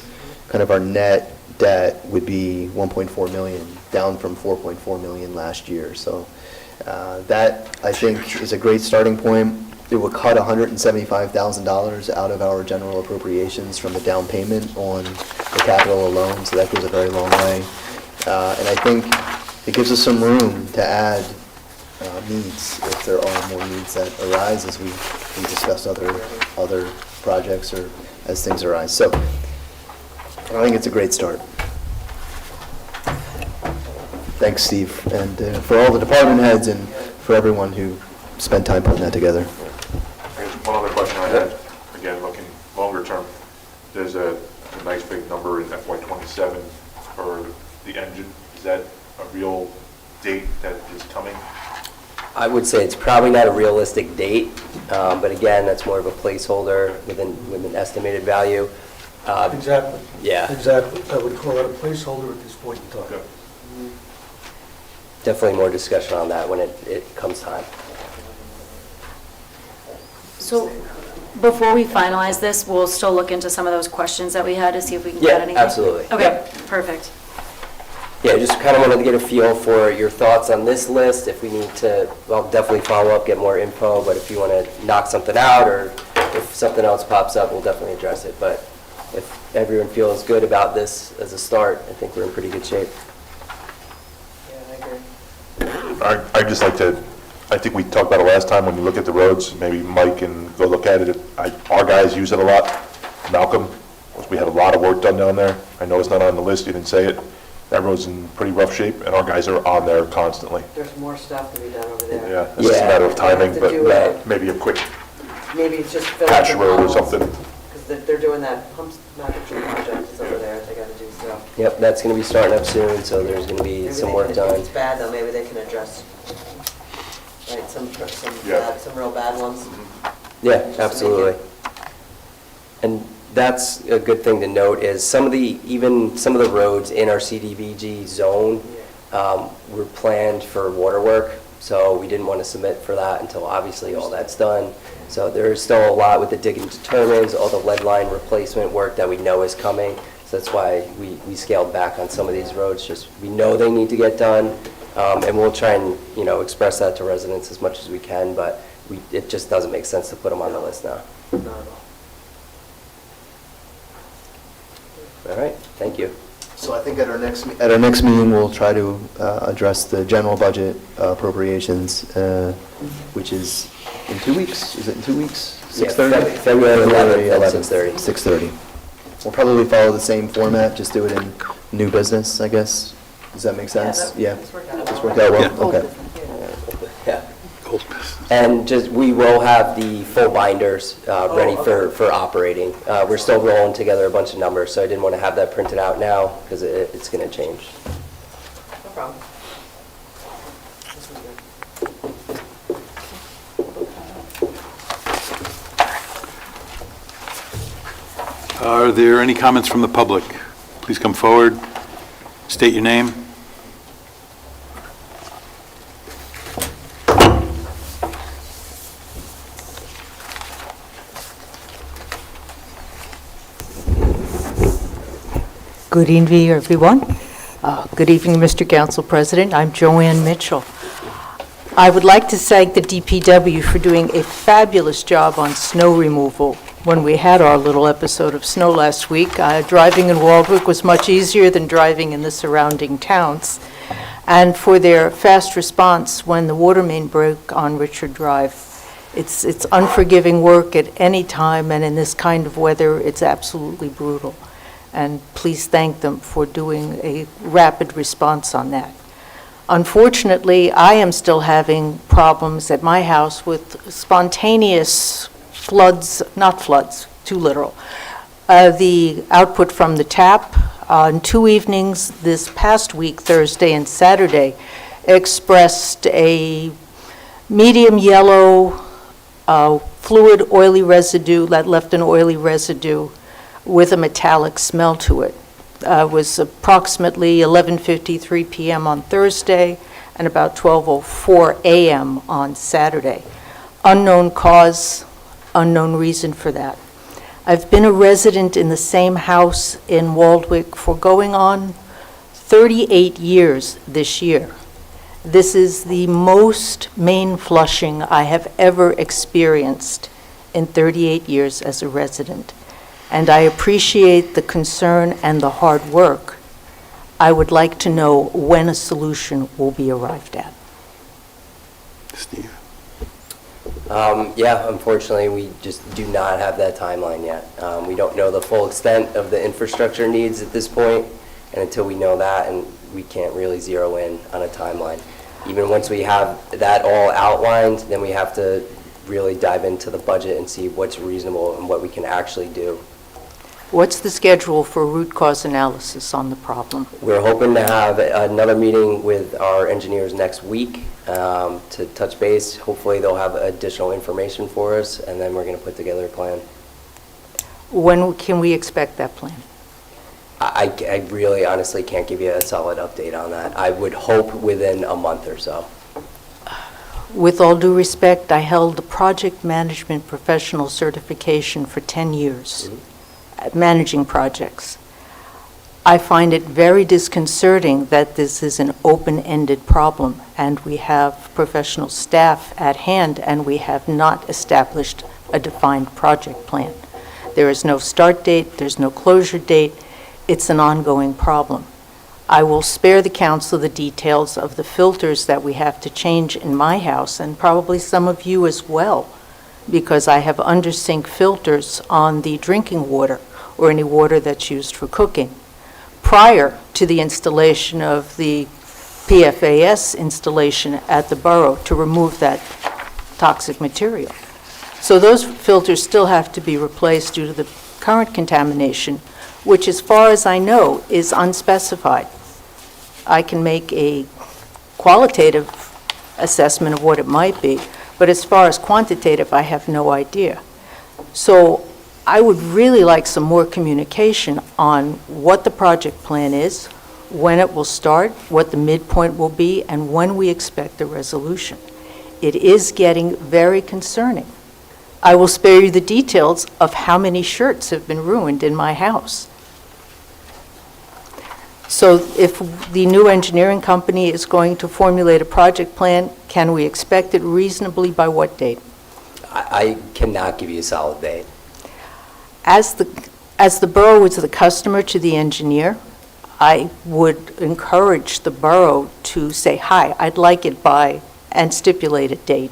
Kind of our net debt would be 1.4 million, down from 4.4 million last year. So that, I think, is a great starting point. It would cut $175,000 out of our general appropriations from the down payment on the capital alone, so that goes a very long way. And I think it gives us some room to add needs if there are more needs that arise as we discuss other projects or as things arise. So I think it's a great start. Thanks, Steve, and for all the department heads and for everyone who spent time putting that together. I guess one other question I had, again, looking longer term, there's a nice big number in FY '27 for the engine. Is that a real date that is coming? I would say it's probably not a realistic date, but again, that's more of a placeholder with an estimated value. Exactly. Yeah. Exactly. I would call it a placeholder at this point in time. Okay. Definitely more discussion on that when it comes time. So before we finalize this, we'll still look into some of those questions that we had to see if we can get Yeah, anything? absolutely. Okay, perfect. Yeah, just kind of wanted to get a feel for your thoughts on this list. If we need to, well, definitely follow up, get more info, but if you want to knock something out or if something else pops up, we'll definitely address it. But if everyone feels good about this as a start, I think we're in pretty good shape. Yeah, I agree. I'd just like to, I think we talked about it last time, when you look at the roads, maybe Mike can go look at it. Our guys use it a lot. Malcolm, we had a lot of work done down there. I know it's not on the list, you didn't say it. That road's in pretty rough shape, and our guys are on there constantly. There's more stuff to be done over there. Yeah, it's just a matter of timing, Have to do but it. maybe a quick Maybe it's just fill patch in the road or potholes, something. Because they're doing that pump magnitude project is over there, they gotta do stuff. Yep, that's going to be starting up soon, so there's going to be Maybe some they work can- done. If it's bad though, maybe they can address, right, Yeah. some real bad ones. Yeah, absolutely. And that's a good thing to note is some of the roads in our CDBG zone were planned for water work, so we didn't want to submit for that until obviously all that's done. So there's still a lot with the dig and determines, all the lead line replacement work that we know is coming. So that's why we scaled back on some of these roads, just we know they need to get done. And we'll try and, express that to residents as much as we can, but it just doesn't make sense to put them on the list now. Not at all. All right, thank you. So I think at our next meeting, we'll try to address the general budget appropriations, which is in 2 weeks? Is it in 2 weeks? Yeah, 6:30? February 11th at 6:30. 6:30. 6:30. We'll probably follow the same format, just do it in new business, I guess. Does that make sense? Yeah. It's worked out. It's worked out well? Yeah. Okay. Yeah. Old business. And just, we will have the full binders ready for operating. We're still rolling together a bunch of numbers, so I didn't want to have that printed out now, because it's going to change. No problem. This was good. Are there any comments from the public? Please come forward, state your name. Good evening, everyone. Good evening, Mr. Council President. I'm Joanne Mitchell. I would like to thank the DPW for doing a fabulous job on snow removal. When we had our little episode of snow last week, driving in Waldwick was much easier than driving in the surrounding towns. And for their fast response when the water main broke on Richard Drive. It's unforgiving work at any time, and in this kind of weather, it's absolutely brutal. And please thank them for doing a rapid response on that. Unfortunately, I am still having problems at my house with spontaneous floods, not floods, too literal. The output from the tap on 2 evenings this past week, Thursday and Saturday, expressed a medium yellow fluid oily residue that left an oily residue with a metallic smell to it. It was approximately 11:53 p.m. on Thursday and about 12:04 a.m. on Saturday. Unknown cause, unknown reason for that. I've been a resident in the same house in Waldwick for going on 38 years this year. This is the most main flushing I have ever experienced in 38 years as a resident. And I appreciate the concern and the hard work. I would like to know when a solution will be arrived at. Steve? Yeah, unfortunately, we just do not have that timeline yet. We don't know the full extent of the infrastructure needs at this point, and until we know that, and we can't really zero in on a timeline. Even once we have that all outlined, then we have to really dive into the budget and see what's reasonable and what we can actually do. What's the schedule for root cause analysis on the problem? We're hoping to have another meeting with our engineers next week to touch base. Hopefully, they'll have additional information for us, and then we're going to put together a plan. When can we expect that plan? I really honestly can't give you a solid update on that. I would hope within a month or so. With all due respect, I held the project management professional certification for 10 years, at managing projects. I find it very disconcerting that this is an open-ended problem, and we have professional staff at hand, and we have not established a defined project plan. There is no start date, there's no closure date. It's an ongoing problem. I will spare the council the details of the filters that we have to change in my house, and probably some of you as well, because I have under-sink filters on the drinking water or any water that's used for cooking, prior to the installation of the PFAS installation at the borough to remove that toxic material. So those filters still have to be replaced due to the current contamination, which, as far as I know, is unspecified. I can make a qualitative assessment of what it might be, but as far as quantitative, I have no idea. So I would really like some more communication on what the project plan is, when it will start, what the midpoint will be, and when we expect the resolution. It is getting very concerning. I will spare you the details of how many shirts have been ruined in my house. So if the new engineering company is going to formulate a project plan, can we expect it reasonably by what date? I cannot give you a solid date. As the borough is the customer to the engineer, I would encourage the borough to say, hi, I'd like it by, and stipulate a date.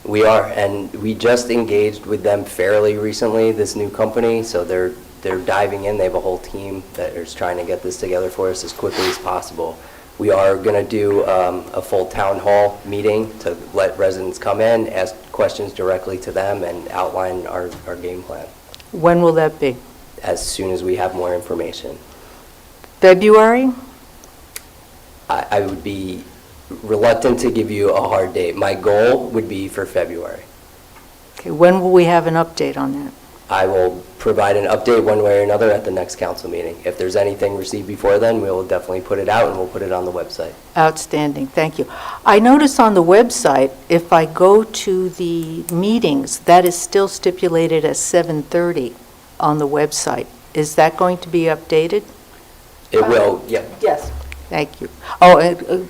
We are, and we just engaged with them fairly recently, this new company, so they're diving in. They have a whole team that is trying to get this together for us as quickly as possible. We are going to do a full town hall meeting to let residents come in, ask questions directly to them, and outline our game plan When will that be? as soon as we have more information. February? I would be reluctant to give you a hard date. My goal would be for February. Okay, when will we have an update on that? I will provide an update one way or another at the next council meeting. If there's anything received before then, we will definitely put it out, and we'll put it on the website. Outstanding, thank you. I notice on the website, if I go to the meetings, that is still stipulated as 7:30 on the website. Is that going to be updated? It will, yep. Yes. Thank you. Oh,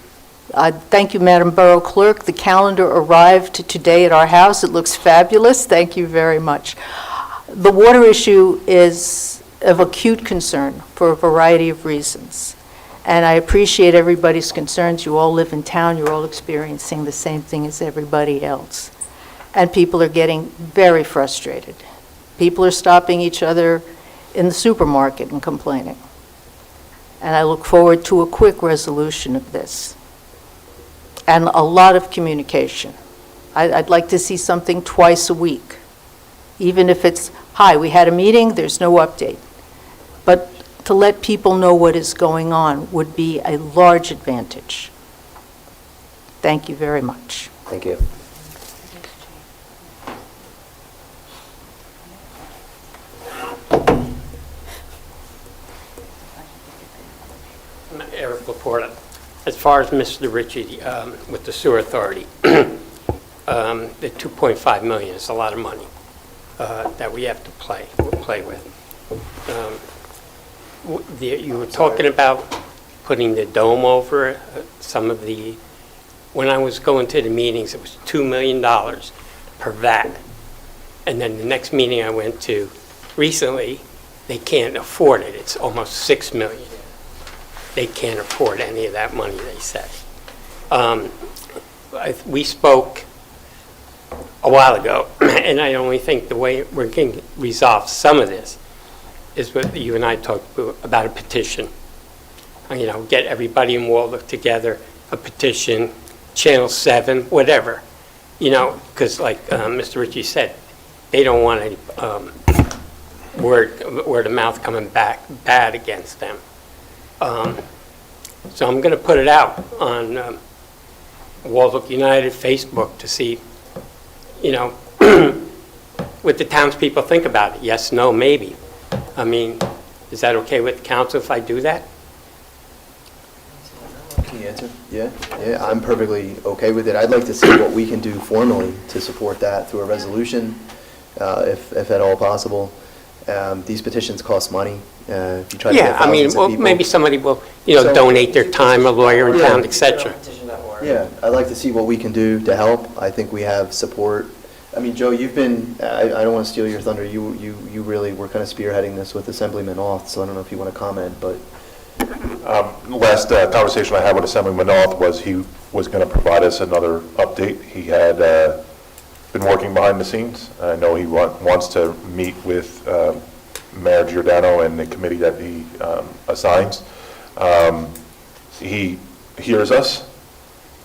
Thank you, Madam Borough Clerk. The calendar arrived today at our house. It looks fabulous. Thank you very much. The water issue is of acute concern for a variety of reasons, and I appreciate everybody's concerns. You all live in town. You're all experiencing the same thing as everybody else, and people are getting very frustrated. People are stopping each other in the supermarket and complaining, and I look forward to a quick resolution of this. And a lot of communication. I'd like to see something twice a week, even if it's, hi, we had a meeting, there's no update. But to let people know what is going on would be a large advantage. Thank you very much. Thank you. Eric Laporta. As far as Mr. Ritchie with the sewer authority, the $2.5 million is a lot of money that we have to play with. You were talking about putting the dome over some of the, when I was going to the meetings, it was $2 million per vat. And then the next meeting I went to recently, they can't afford it. It's almost $6 million. They can't afford any of that money, they said. We spoke a while ago, and I only think the way we're going to resolve some of this is what you and I talked about, a petition. You know, get everybody in Waldock together, a petition, Channel 7, whatever. You know, because like Mr. Ritchie said, they don't want any word of mouth coming back bad against them. So I'm going to put it out on Waldock United Facebook to see, you know, what the townspeople think about it. Yes, no, maybe. I mean, is that okay with the council if I do that? Can you answer? Yeah, I'm perfectly okay with it. I'd like to see what we can do formally to support that through a resolution, if at all possible. These petitions cost money. If you try to get Yeah, I mean, thousands of well, people- maybe somebody will, you know, So- donate their time, a lawyer in town, et cetera. Yeah, I'd like to see what we can do to help. I think we have support. I mean, Joe, you've been, I don't want to steal your thunder, you really were kind of spearheading this with Assemblyman Auth, so I don't know if you want to comment, but. Last conversation I had with Assemblyman North was he was going to provide us another update. He had been working behind the scenes. I know he wants to meet with Mayor Giordano and the committee that he assigns. He hears us,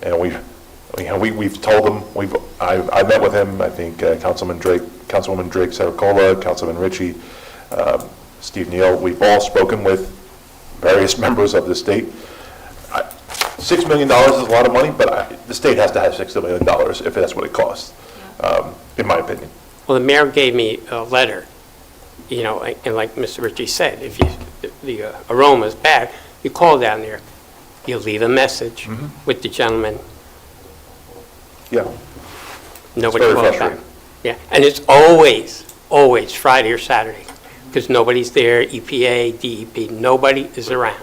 and we've told him. I met with him. I think Councilwoman Drake Saracola, Councilman Ritchie, Steve Neal. We've all spoken with various members of the state. $6 million is a lot of money, but the state has to have $6 million if that's what it costs, in my opinion. Well, the mayor gave me a letter, you know, and like Mr. Ritchie said, if the aroma is bad, you call down there, you leave a message with the gentleman. Yeah. Nobody very calls back. frustrating. Yeah, and it's always Friday or Saturday, because nobody's there, EPA, DEP, nobody is around.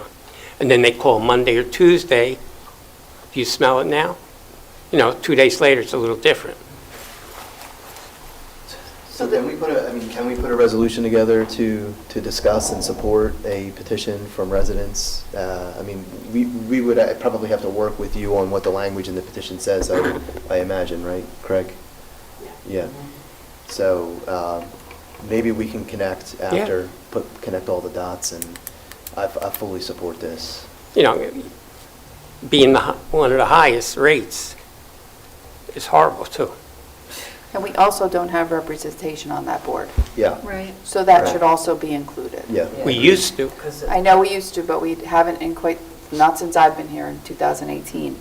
And then they call Monday or Tuesday, do you smell it now? You know, 2 days later, it's a little different. So can we put a resolution together to discuss and support a petition from residents? I mean, we would probably have to work with you on what the language in the petition says, I imagine, right, Craig? Yeah. So maybe we can connect after, connect all the dots, and I fully support this. You know, being one of the highest rates is horrible, too. And we also don't have representation on that board, Yeah, Right. so that Right. should also be included. yeah. We used to. I know we used to, but we haven't in quite, not since I've been here in 2018.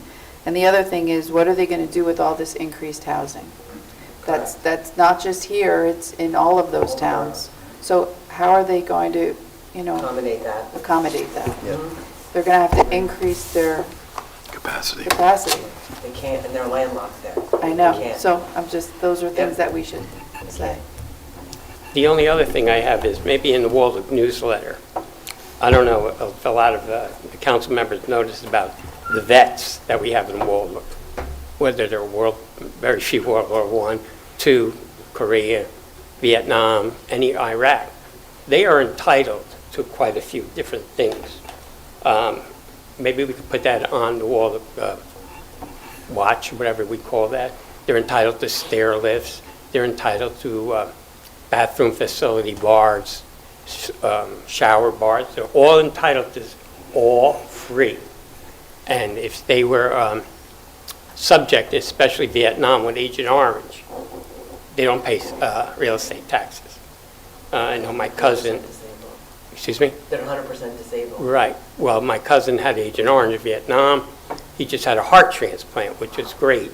And the other thing is, what are they going to do with all this increased housing? That's not just here, it's in all of those towns. So how are they going to, you know, Accommodate that. accommodate that? Yeah. They're going to have to increase their Capacity. capacity. They can't, and they're landlocked there. I They know, can't. so those are things that we should say. The only other thing I have is maybe in the Waldock newsletter, I don't know if a lot of the council members noticed about the vets that we have in Walbrook, whether they're very few World War I, II, Korea, Vietnam, any Iraq, they are entitled to quite a few different things. Maybe we could put that on the wall, watch, whatever we call that. They're entitled to stair lifts. They're entitled to bathroom facility bars, shower bars. They're all entitled to this, all free. And if they were subject, especially Vietnam with Agent Orange, they don't pay real estate taxes. I know my cousin, excuse me? They're 100% disabled. Right. Well, my cousin had Agent Orange in Vietnam. He just had a heart transplant, which was great.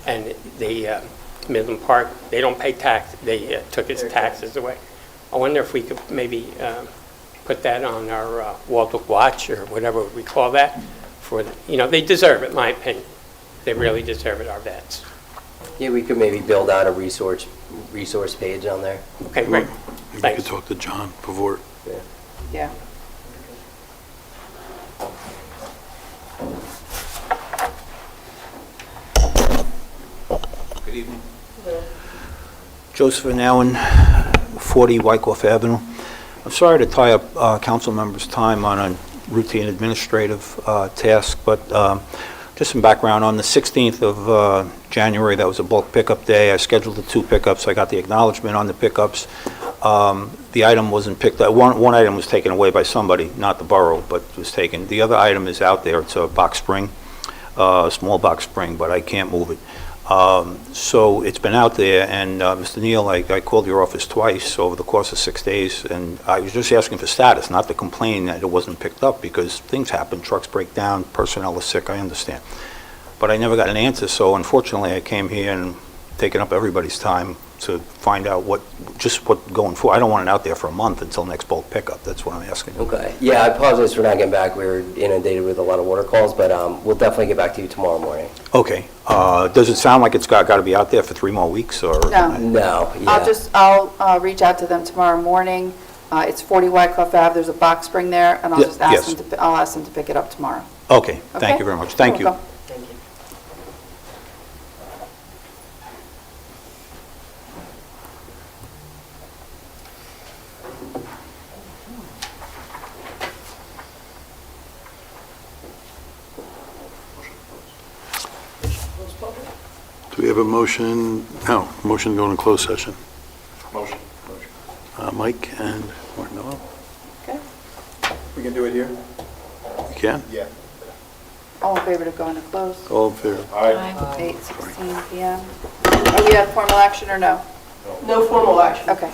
And the Midland Park, they don't pay tax. They took his taxes away. I wonder if we could maybe put that on our Walbrook Watch or whatever we call that. They deserve it, in my opinion. They really deserve it, our vets. Yeah, we could maybe build out a resource page on there. Okay, great. We could Thanks. talk to John Pavort. Yeah. Good evening. Joseph Allen, 40 Wyckoff Avenue. I'm sorry to tie up council members' time on a routine administrative task, but just some background. On the 16th of January, that was a bulk pickup day. I scheduled the 2 pickups. I got the acknowledgement on the pickups. The item wasn't picked up. One item was taken away by somebody, not the borough, but was taken. The other item is out there. It's a box spring, a small box spring, but I can't move it. So it's been out there, and Mr. Neal, I called your office twice over the course of 6 days, and I was just asking for status, not to complain that it wasn't picked up, because things happen, trucks break down, personnel is sick, I understand. But I never got an answer, so unfortunately I came here and taken up everybody's time to find out what going forward. I don't want it out there for a month until next bulk pickup, that's what I'm asking. Okay. Yeah, I apologize for not getting back. We were inundated with a lot of water calls, but we'll definitely get back to you tomorrow morning. Okay. Does it sound like it's got to be out there for 3 more weeks, or? No. No, yeah. I'll reach out to them tomorrow morning. It's 40 Wyckoff Ave, there's a box spring there, and I'll Yeah, just ask yes. them I'll ask them to pick it up tomorrow. Okay, Okay? thank you very much. Thank you. You're welcome. Thank you. Do we have a motion? No, motion to go into closed session. Motion. Mike and Martinello, Okay. We can do it here? you can? Yeah. All in favor to go into close? All in favor? 8:16 PM. Are we at formal action or no? No formal action. Okay.